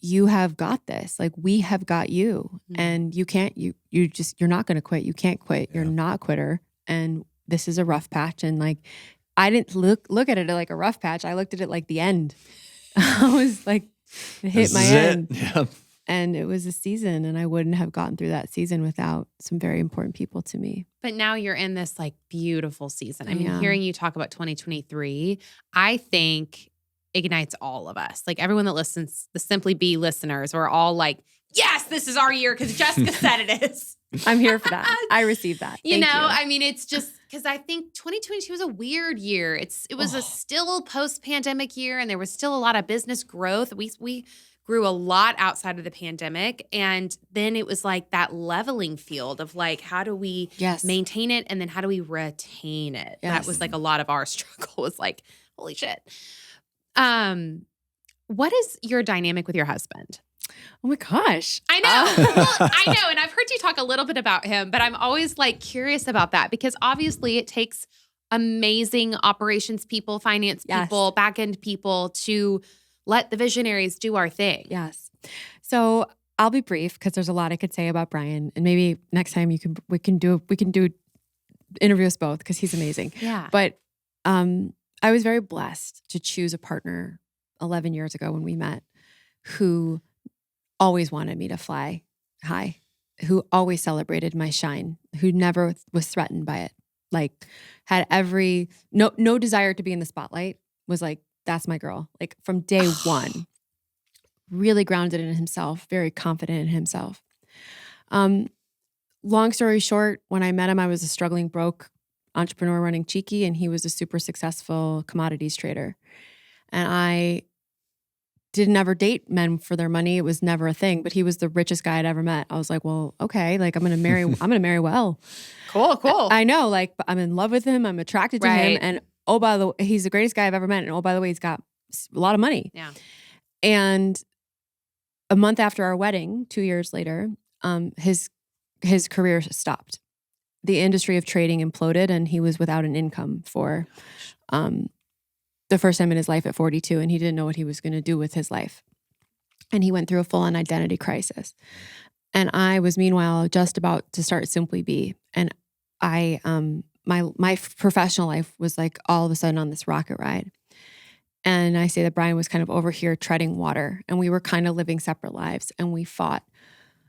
you have got this. Like, we have got you. Mm-hmm. And you can't, you're not going to quit. You can't quit. You're not a quitter. And this is a rough patch. And like, I didn't look at it like a rough patch. I looked at it like the end. I was like, it hit my end. Yeah. And it was a season, and I wouldn't have gotten through that season without some very important people to me. But now you're in this like beautiful season. I mean, Yeah. hearing you talk about 2023, I think ignites all of us. Like, everyone that listens, the SimplyBe listeners, are all like, yes, this is our year because Jessica said it is. I'm here for that. I received that. Thank you. I mean, it's just because I think 2022 was a weird year. It was a still post-pandemic year, and there was still a lot of business growth. We grew a lot outside of the pandemic, and then it was like that leveling field of like, how do we maintain it, and then how do we retain it? Yes. That was like a lot of our struggle. Was like, holy shit. What is your dynamic with your husband? Oh my gosh. I know. Well, I know. And I've heard you talk a little bit about him, but I'm always like curious about that, because obviously it takes amazing operations people, finance people, back end people to let the visionaries do our thing. Yes. So I'll be brief because there's a lot I could say about Brian, and maybe next time we can do interview us both because he's amazing. Yeah. But I was very blessed to choose a partner 11 years ago when we met, who always wanted me to fly high, who always celebrated my shine, who never was threatened by it. Like, had no desire to be in the spotlight, was like, that's my girl. Like, from day one, really grounded in himself, very confident in himself. Long story short, when I met him, I was a struggling broke entrepreneur running Cheeky, and he was a super successful commodities trader. And I didn't ever date men for their money. It was never a thing, but he was the richest guy I'd ever met. I was like, well, okay, like I'm going to marry well. Cool. I know, like, I'm in love with him. I'm attracted to him. And oh, by the way, he's the greatest guy I've ever met. And oh, by the way, he's got a lot of money. Yeah. And a month after our wedding, 2 years later, his career stopped. The industry of trading imploded, and he was without an income for the first time in his life at 42, and he didn't know what he was going to do with his life. And he went through a full-on identity crisis. And I was, meanwhile, just about to start SimplyBe. And I, my professional life was like all of a sudden on this rocket ride. And I say that Brian was kind of over here treading water, and we were kind of living separate lives. And we fought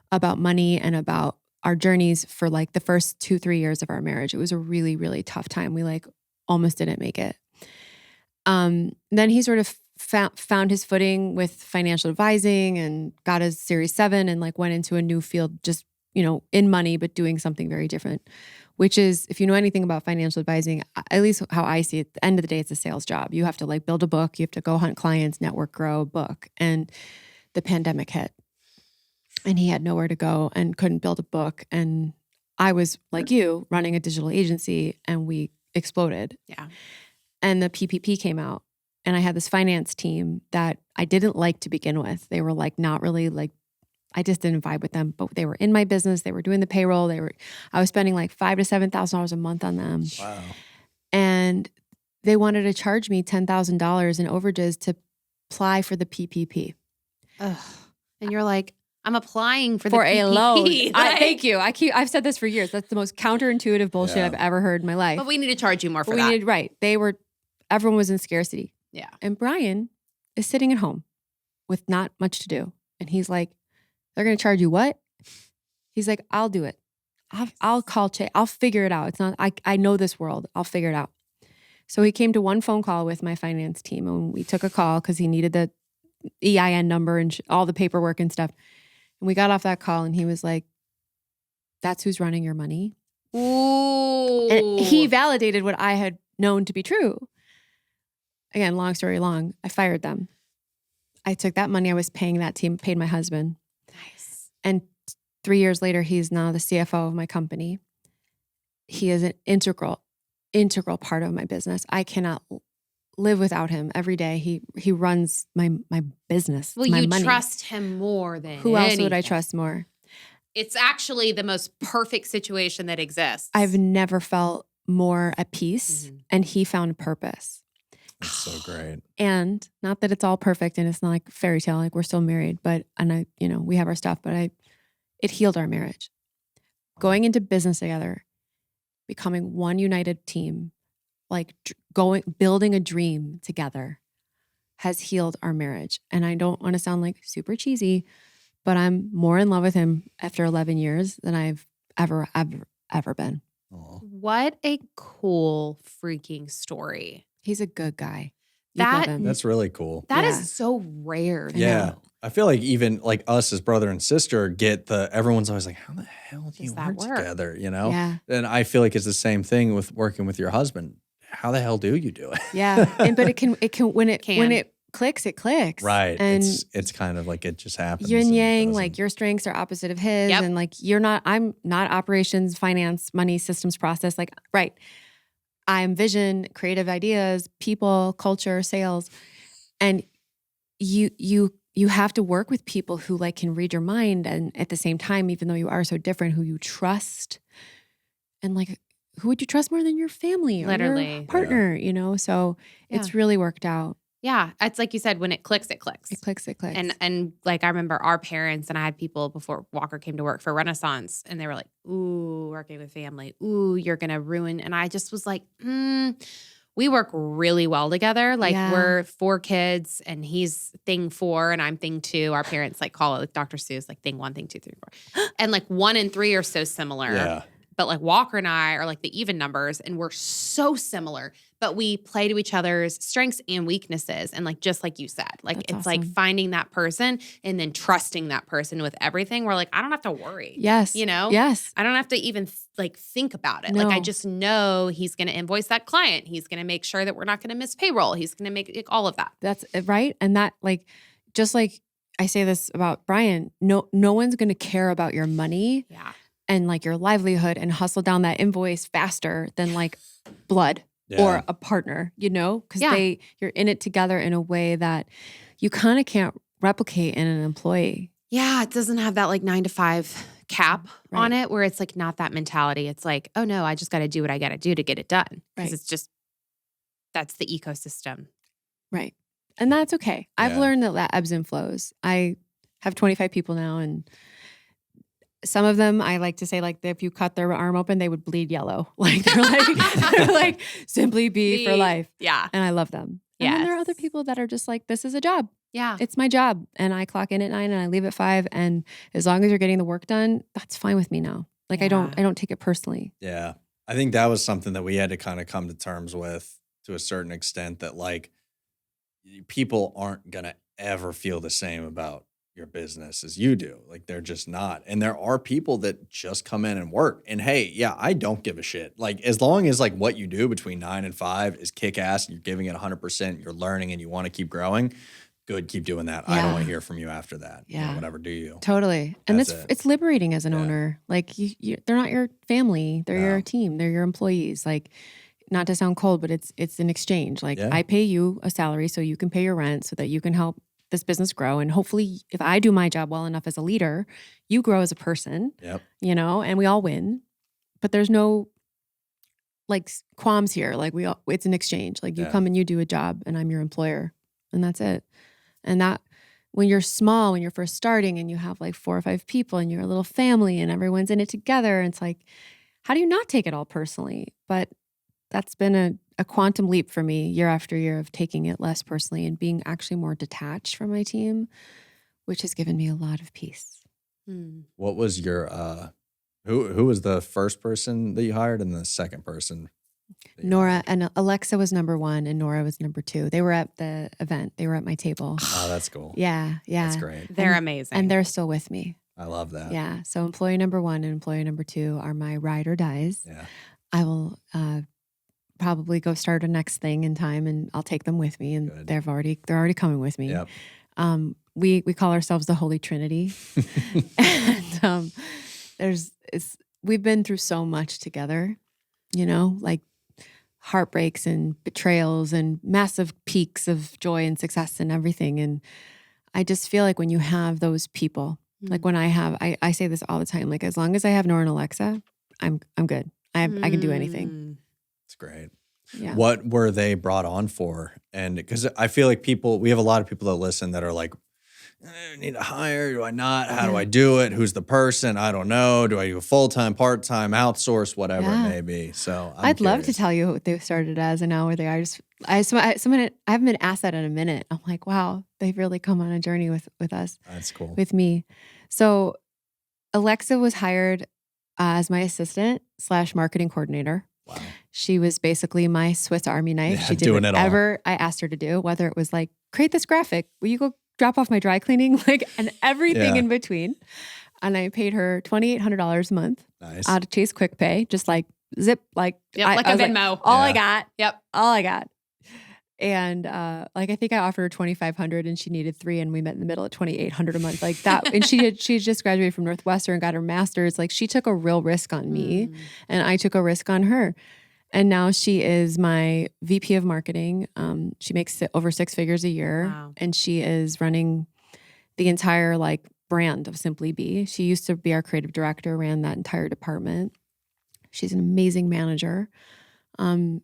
about money and about our journeys for like the first 2-3 years of our marriage. It was a really, really tough time. We like almost didn't make it. Then he sort of found his footing with financial advising and got his Series 7 and like went into a new field, just, in money, but doing something very different, which is, if you know anything about financial advising, at least how I see it, at the end of the day, it's a sales job. You have to like build a book. You have to go hunt clients, network, grow a book. And the pandemic hit, and he had nowhere to go and couldn't build a book. And I was like you, running a digital agency, and we exploded. Yeah. And the PPP came out, And I had this finance team that I didn't like to begin with. They were like, not really like, I just didn't vibe with them, but they were in my business. They were doing the payroll. I was spending like $5,000 to $7,000 a month on them. Wow. And they wanted to charge me $10,000 in overages to apply for the PPP. Ugh. And you're like, I'm applying for the For a PPP. loan. Like, Thank you. I've said this for years. That's the most counterintuitive bullshit Yeah. I've ever heard in my life. but we need to charge you more for But that. right. Everyone was in scarcity. Yeah. And Brian is sitting at home with not much to do. And he's like, they're going to charge you what? He's like, I'll do it. I'll call Che. I'll figure it out. It's not, I know this world. I'll figure it out. So he came to one phone call with my finance team, and we took a call because he needed the EIN number and all the paperwork and stuff. And we got off that call and he was like, that's who's running your money. Ooh. And he validated what I had known to be true. Again, long story long, I fired them. I took that money I was paying that team, paid my husband. Nice. And 3 years later, he's now the CFO of my company. He is an integral part of my business. I cannot live without him every day. He runs my business. Well, my you money. trust him more than Who else would I anything. trust more? It's actually the most perfect situation that exists. I've never felt more at peace, and he found purpose. That's so great. And not that it's all perfect and it's not like fairy tale, like we're still married, we have our stuff, but it healed our marriage. Going into business together, becoming one united team, like building a dream together has healed our marriage. And I don't want to sound like super cheesy, but I'm more in love with him after 11 years than I've ever been. Aw. What a cool freaking story. He's a good guy. You'd That- love him. That's really cool. That Yeah. is so rare. Yeah. though. I feel like even like us as brother and sister get everyone's always like, how the hell do you Does that work work? together? You know? Yeah. And I feel like it's the same thing with working with your husband. How the hell do you do it? Yeah. But it can when it clicks, it clicks. Right. And it's kind of like it just happens. yin and yang, doesn't. like your strengths are opposite of his. Yep. And like I'm not operations, finance, money, systems, process. Like, right. I'm vision, creative ideas, people, culture, sales. And you have to work with people who like can read your mind, and at the same time, even though you are so different, who you trust. And like, who would you trust more than your family or Literally. your partner, So it's really worked out. Yeah. It's like you said, when it clicks, it clicks. It clicks. And like I remember our parents, and I had people before Walker came to work for Renaissance, and they were like, ooh, working with family. Ooh, you're going to ruin. And I just was like, we work really well together. Like Yeah. we're 4 kids, and he's thing 4 and I'm thing 2. Our parents like call it like Dr. Seuss, like thing 1, thing 2, 3, 4. And like 1 and 3 are so similar. Yeah. But like Walker and I are like the even numbers, and we're so similar, but we play to each other's strengths and weaknesses. And like, just like you said, like That's it's like awesome. finding that person and then trusting that person with everything. We're like, I don't have to worry. Yes. You know? Yes. I don't have to even like think about it. Like I No. just know he's going to invoice that client. He's going to make sure that we're not going to miss payroll. He's going to make like, all of that. That's right. And that like, just like I say this about Brian, no one's going to care about your money Yeah. and like your livelihood and hustle down that invoice faster than like blood Yeah. or a partner, because Yeah. you're in it together in a way that you kind of can't replicate in an employee. Yeah, it doesn't have that like 9 to 5 cap on Right. it, where it's like not that mentality. It's like, oh no, I just got to do what I got to do to get it done. Because Right. it's just, that's the ecosystem. Right. And that's okay. I've Yeah. learned that ebbs and flows. I have 25 people now, and some of them, I like to say, like, if you cut their arm open, they would bleed yellow. Like they're like SimplyBe for life. Yeah. And I love them. And then there are other Yes. people that are just like, this is a job. Yeah. It's my job. And I clock in at 9 and I leave at 5. And as long as you're getting the work done, that's fine with me now. Like I Yeah. don't take it personally. Yeah. I think that was something that we had to kind of come to terms with to a certain extent, that like people aren't going to ever feel the same about your business as you do. Like they're just not. And there are people that just come in and work. And hey, yeah, I don't give a shit. Like as long as like what you do between 9 and 5 is kick ass and you're giving it 100%, you're learning and you want to keep growing, good, keep doing that. I don't Yeah. want to hear from you after that. You know, Yeah. whatever do you. Totally. And That's it's it. it's liberating as an Yeah. owner. Like they're not your family. They're No. your team. They're your employees. Like not to sound cold, but it's an exchange. Like Yeah. I pay you a salary so you can pay your rent so that you can help this business grow. And hopefully if I do my job well enough as a leader, you grow as a person, Yep. and we all win. But there's no like qualms here. Like it's an exchange. Like you come and you do a job and I'm your employer and that's it. And that when you're small, when you're first starting and you have like 4 or 5 people and you're a little family and everyone's in it together, it's like, how do you not take it all personally? But that's been a quantum leap for me year after year of taking it less personally and being actually more detached from my team, which has given me a lot of peace. What was your who was the first person that you hired and the second person? Nora and Alexa was number 1 and Nora was number 2. They were at the event. They were at my table. Oh, that's cool. Yeah. That's great. They're amazing. And they're still with me. I love that. Yeah. So employee number 1 and employee number 2 are my ride or dies. Yeah. I will probably go start a next thing in time and I'll take them with me. And Good. they're already coming with me. Yep. We call ourselves the Holy Trinity. And we've been through so much together, like heartbreaks and betrayals and massive peaks of joy and success and everything. And I just feel like when you have those people, like when I say this all the time, like as long as I have Nora and Alexa, I'm good. I can do anything. It's great. Yeah. What were they brought on for? And because I feel like we have a lot of people that listen that are like, I need to hire, do I not? How do I do it? Who's the person? I don't know. Do I do a full-time, part-time, outsource, whatever it may be? So I'd love to tell you what they started as and now where they are. I haven't been asked that in a minute. I'm like, wow, they've really come on a journey with us. That's cool. With me. So Alexa was hired as my assistant / marketing coordinator. Wow. She was basically my Swiss Army knife. Yeah, She did doing it all. whatever I asked her to do, whether it was like, create this graphic. Will you go drop off my dry cleaning? And everything in between. And I paid her $2,800 a month Nice. out of Chase Quick Pay, just like zip, like, like a I was Venmo. all I got. Yep. All I got. And I think I offered her $2,500 and she needed 3 and we met in the middle at $2,800 a month. Like that. And she had just graduated from Northwestern, got her master's. Like she took a real risk on me and I took a risk on her. And now she is my VP of marketing. She makes over 6 figures a year. Wow. And she is running the entire like brand of SimplyBe. She used to be our creative director, ran that entire department. She's an amazing manager.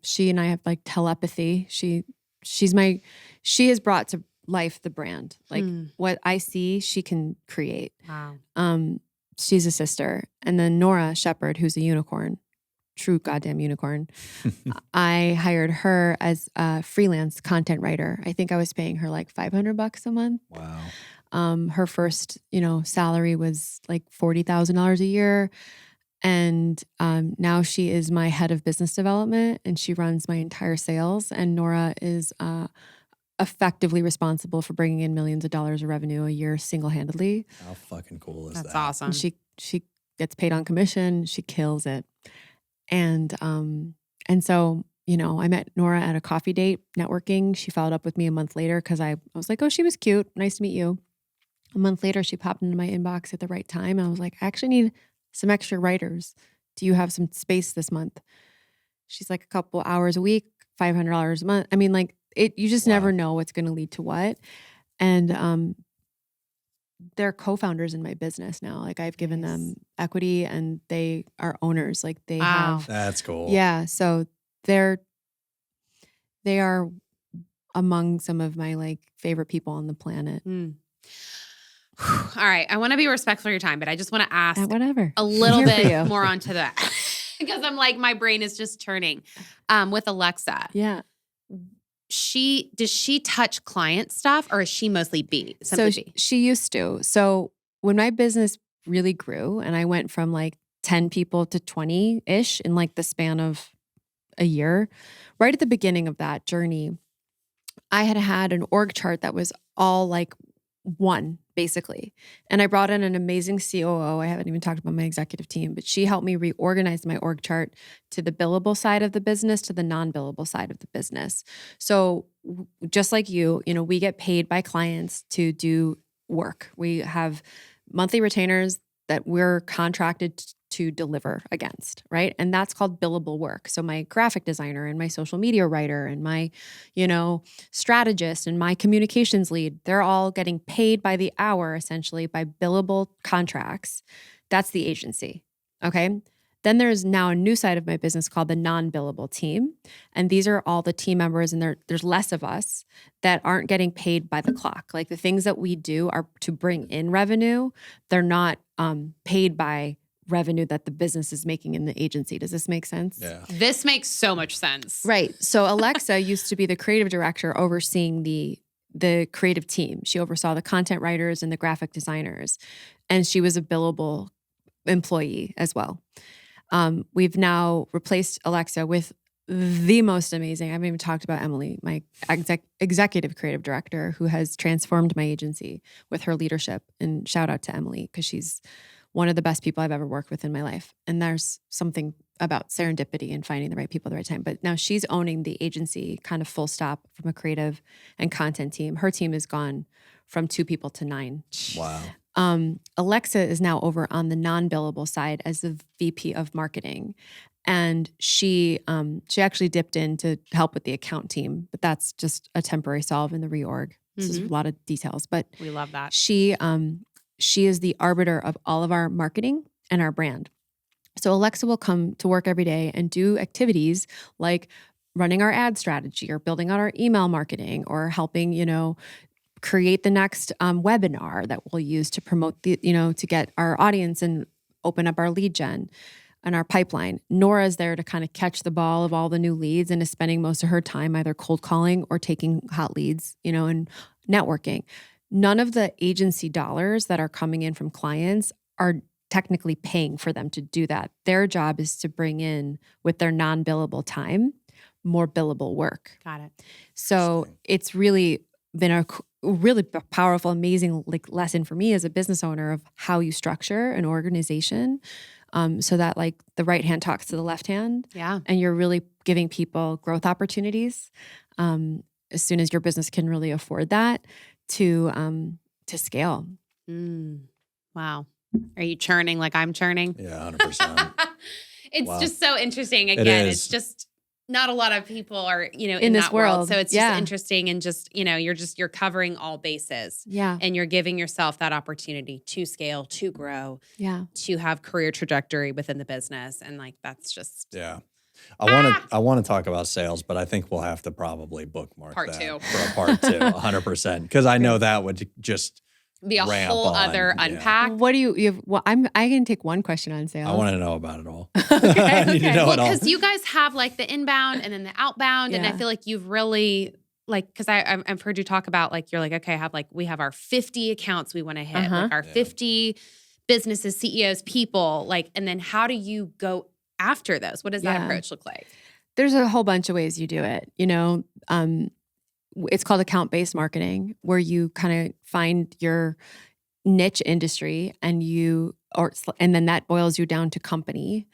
She and I have like telepathy. She has brought to life the brand. Like what I see, she can create. Wow. She's a sister. And then Nora Shepherd, who's a unicorn, true goddamn unicorn. I hired her as a freelance content writer. I think I was paying her like $500 a month. Wow. Her first, salary was like $40,000 a year. And now she is my head of business development and she runs my entire sales. And Nora is effectively responsible for bringing in millions of dollars of revenue a year single-handedly. How fucking cool is That's that? awesome. And she gets paid on commission. She kills it. And so, I met Nora at a coffee date networking. She followed up with me a month later because I was like, oh, she was cute. Nice to meet you. A month later, she popped into my inbox at the right time. And I was like, I actually need some extra writers. Do you have some space this month? She's like a couple hours a week, $500 a month. I mean, like you just never know what's going to lead to what. And they're co-founders in my business now. Like I've given them equity and they are owners. Like they have. That's cool. Yeah. So they are among some of my like favorite people on the planet. All right. I want to be respectful of your time, but I just want to ask Whatever. a little I'm here for bit you. more onto that because I'm like, my brain is just turning with Alexa. Yeah. Does she touch client stuff or is she mostly B? So B? she used to. So when my business really grew and I went from like 10 people to 20-ish in like the span of a year, right at the beginning of that journey, I had an org chart that was all like one, basically. And I brought in an amazing COO. I haven't even talked about my executive team, but she helped me reorganize my org chart to the billable side of the business, to the non-billable side of the business. So just like you, we get paid by clients to do work. We have monthly retainers that we're contracted to deliver against, right? And that's called billable work. So my graphic designer and my social media writer and my, strategist and my communications lead, they're all getting paid by the hour, essentially, by billable contracts. That's the agency, okay? Then there's now a new side of my business called the non-billable team. And these are all the team members, and there's less of us that aren't getting paid by the clock. Like the things that we do are to bring in revenue. They're not paid by revenue that the business is making in the agency. Does this make sense? Yeah. This makes so much sense. Right. So Alexa used to be the creative director overseeing the creative team. She oversaw the content writers and the graphic designers, and she was a billable employee as well. We've now replaced Alexa with the most amazing, I haven't even talked about Emily, my executive creative director, who has transformed my agency with her leadership. And shout out to Emily, because she's one of the best people I've ever worked with in my life. And there's something about serendipity and finding the right people at the right time. But now she's owning the agency kind of full stop from a creative and content team. Her team has gone from 2 people to 9. Wow. Alexa is now over on the non-billable side as the VP of marketing. And she actually dipped in to help with the account team, but that's just a temporary solve in the reorg. This is a lot of details, but We love that. she is the arbiter of all of our marketing and our brand. So Alexa will come to work every day and do activities like running our ad strategy or building out our email marketing or helping, create the next webinar that we'll use to promote to get our audience and open up our lead gen and our pipeline. Nora's there to kind of catch the ball of all the new leads and is spending most of her time either cold calling or taking hot leads, and networking. None of the agency dollars that are coming in from clients are technically paying for them to do that. Their job is to bring in, with their non-billable time, more billable work. Got it. So it's really been a really powerful, amazing lesson for me as a business owner of how you structure an organization, so that the right hand talks to the left hand. Yeah. And you're really giving people growth opportunities as soon as your business can really afford that to scale. Wow. Are you churning like I'm churning? Yeah, 100%. It's Wow. just so interesting. Again, It is. it's just not a lot of people are, In this that world. world. So it's Yeah. just interesting and just, you're covering all bases. Yeah. And you're giving yourself that opportunity to scale, to grow, Yeah. to have career trajectory within the business. And that's just Yeah. I want to talk about sales, but I think we'll have to probably bookmark Part that 2. for a part 2, 100%. Because I know that would just be a ramp whole on, other yeah. unpack. What do you have? Well, I can take one question on sales. I want to know about it all. Okay, I need to okay. know Well, it all. because you guys have the inbound and then the outbound. And I Yeah. feel like you've really because I've heard you talk about you're okay, we have our 50 accounts we want to hit, our 50 businesses, CEOs, people, and then how do you go after those? What does that Yeah. approach look like? There's a whole bunch of ways you do it. It's called account-based marketing, where you kind of find your niche industry and then that boils you down to company,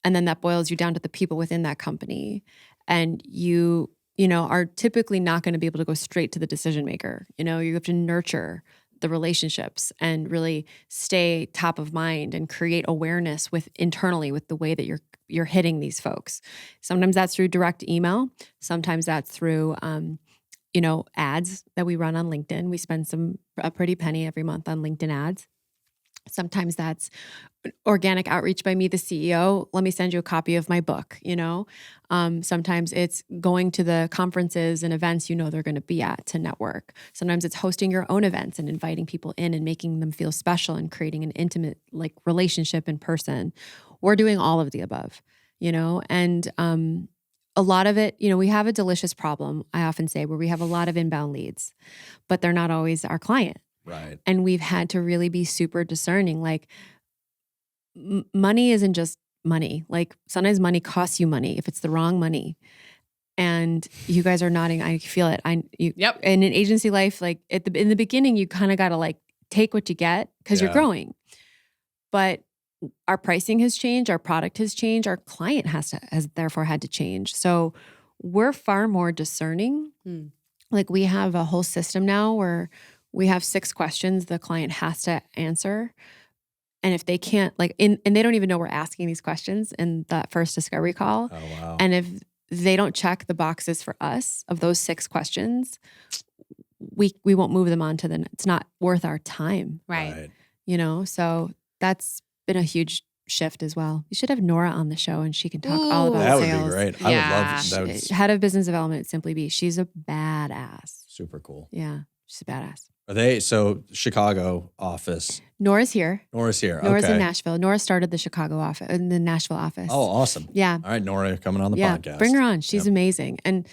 and then that boils you down to the people within that company, and you are typically not going to be able to go straight to the decision maker. You have to nurture the relationships and really stay top of mind and create awareness internally with the way that you're hitting these folks. Sometimes that's through direct email. Sometimes that's through ads that we run on LinkedIn. We spend a pretty penny every month on LinkedIn ads. Sometimes that's organic outreach by me, the CEO. Let me send you a copy of my book, Sometimes it's going to the conferences and events they're going to be at to network. Sometimes it's hosting your own events and inviting people in and making them feel special and creating an intimate relationship in person. We're doing all of the above, and a lot of it, we have a delicious problem, I often say, where we have a lot of inbound leads, but they're not always our client. Right. And we've had to really be super discerning. Money isn't just money. Sometimes money costs you money if it's the wrong money. And you guys are nodding. I feel it. Yep. In an agency life, in the beginning, you kind of got to take what you get because you're growing. But our pricing has changed. Our product has changed. Our client has therefore had to change. So we're far more discerning. We have a whole system now where we have 6 questions the client has to answer And if they can't and they don't even know we're asking these questions in that first discovery call. Oh, wow. And if they don't check the boxes for us of those 6 questions, we won't move them on to it's not worth our time. Right. So that's been a huge shift as well. You should have Nora on the show and she can talk all Ooh. about That would sales. be great. Yeah. I would love that. Would Head of business development at SimplyBe. She's a badass. super cool. Yeah, she's a badass. Are they so Chicago office? Nora's here. Nora's here. Nora's okay. in Nashville. Nora started the Chicago office, in the Nashville office. Oh, awesome. Yeah. All right, Nora coming on the Yeah. podcast. Bring her on. She's Yep. amazing. And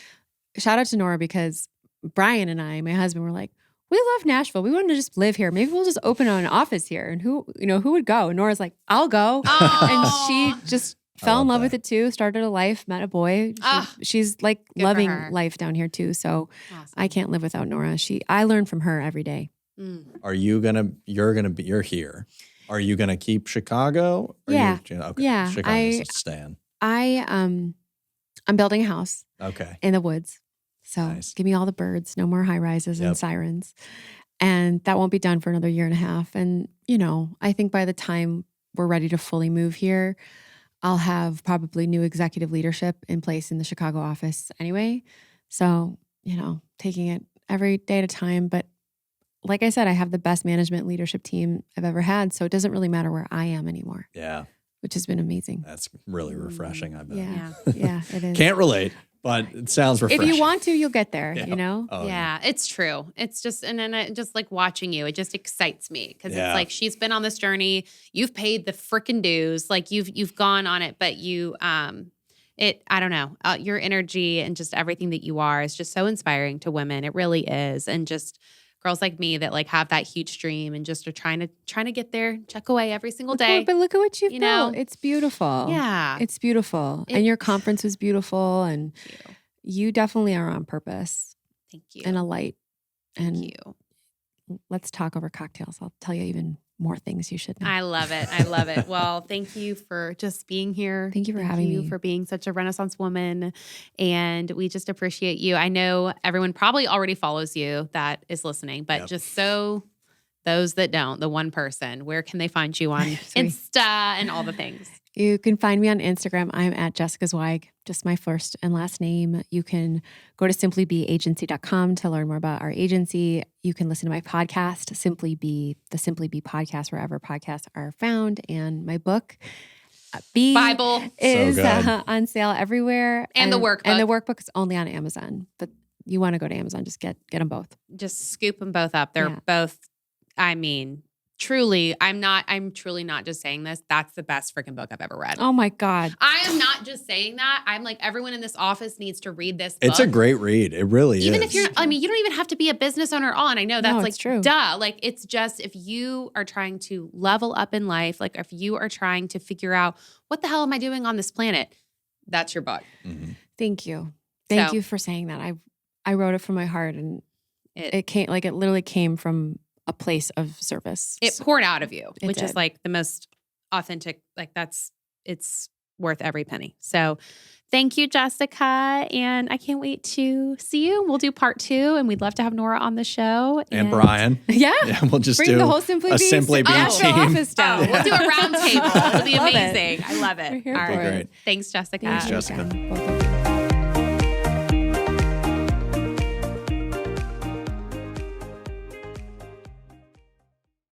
shout out to Nora because Brian and I, my husband, were like, we love Nashville. We want to just live here. Maybe we'll just open an office here. And who would go? And Nora's like, I'll go. Oh. And she just I fell in love love with that. it too. Started a life, met a boy. Ah, She's like good for loving her. life down here too. So Awesome. I can't live without Nora. I learn from her every day. Mm. Are you you're here. Are you gonna keep Chicago? Or Yeah. Okay. Yeah, Chicago's staying. I'm building a house Okay. in the woods. So Nice. give me all the birds, no more high rises Yep. and sirens. And that won't be done for another year and a half. And, I think by the time we're ready to fully move here, I'll have probably new executive leadership in place in the Chicago office anyway. So, taking it every day at a time. But like I said, I have the best management leadership team I've ever had. So it doesn't really matter where I am anymore, Yeah. which has been amazing. That's really refreshing, I bet. Yeah. Yeah. Yeah, it is. Can't relate, but it sounds If refreshing. you want to, you'll get there, Yeah. Oh, Yeah, it's true. It's just, and then I just like watching you, it just excites me because Yeah. it's like she's been on this journey. You've paid the freaking dues, like you've gone on it, but I don't know, your energy and just everything that you are is just so inspiring to women. It really is, and just girls like me that like have that huge dream and just are trying to get there, check away every single day. But look at what you've You know? built. It's beautiful. Yeah, It's beautiful. And your conference was beautiful. And thank you. you definitely are on purpose Thank you. and a light. Thank And you. let's talk over cocktails. I'll tell you even more things you should know. I love it. I love it. Well, thank you for just being here. Thank you for having me. For being such a Renaissance woman. And we just appreciate you. I know everyone probably already follows you that is listening, but Yep. just so those that don't, the one person, where can they find you on Sorry. Insta and all the things? You can find me on Instagram. I'm at Jessica Zweig, just my first and last name. You can go to simplybeagency.com to learn more about our agency. You can listen to my podcast, SimplyBe, the SimplyBe podcast, wherever podcasts are found. And my book, B, Bible. is So good. on sale everywhere. And the workbook. And the workbook is only on Amazon. But you want to go to Amazon, just get them both. Just scoop them both up. They're Yeah. both, I mean, truly, I'm truly not just saying this. That's the best freaking book I've ever read. Oh my God. I am not just saying that. I'm like, everyone in this office needs to read this book. It's a great read. It really Even is. if you're, I mean, you don't even have to be a business owner at all. And I know that's No, like, it's true. duh. Like, it's just if you are trying to level up in life, like if you are trying to figure out what the hell am I doing on this planet, that's your book. Mhm. Thank you. Thank So- you for saying that. I wrote it from my heart and It it literally came from a place of service. poured out of you, It which is did. like the most authentic, like it's worth every penny. So thank you, Jessica. And I can't wait to see you. We'll do part 2 and we'd love to have Nora on the show. And Brian. Yeah. Yeah, we'll just Bring do the whole SimplyBe a SimplyBe Nashville team. office down. Oh, we'll do a round table. It'll be Love it. amazing. I love it. We're here All for right. it. Thanks, Jessica. Thanks, Thank you Jessica. again, both of you.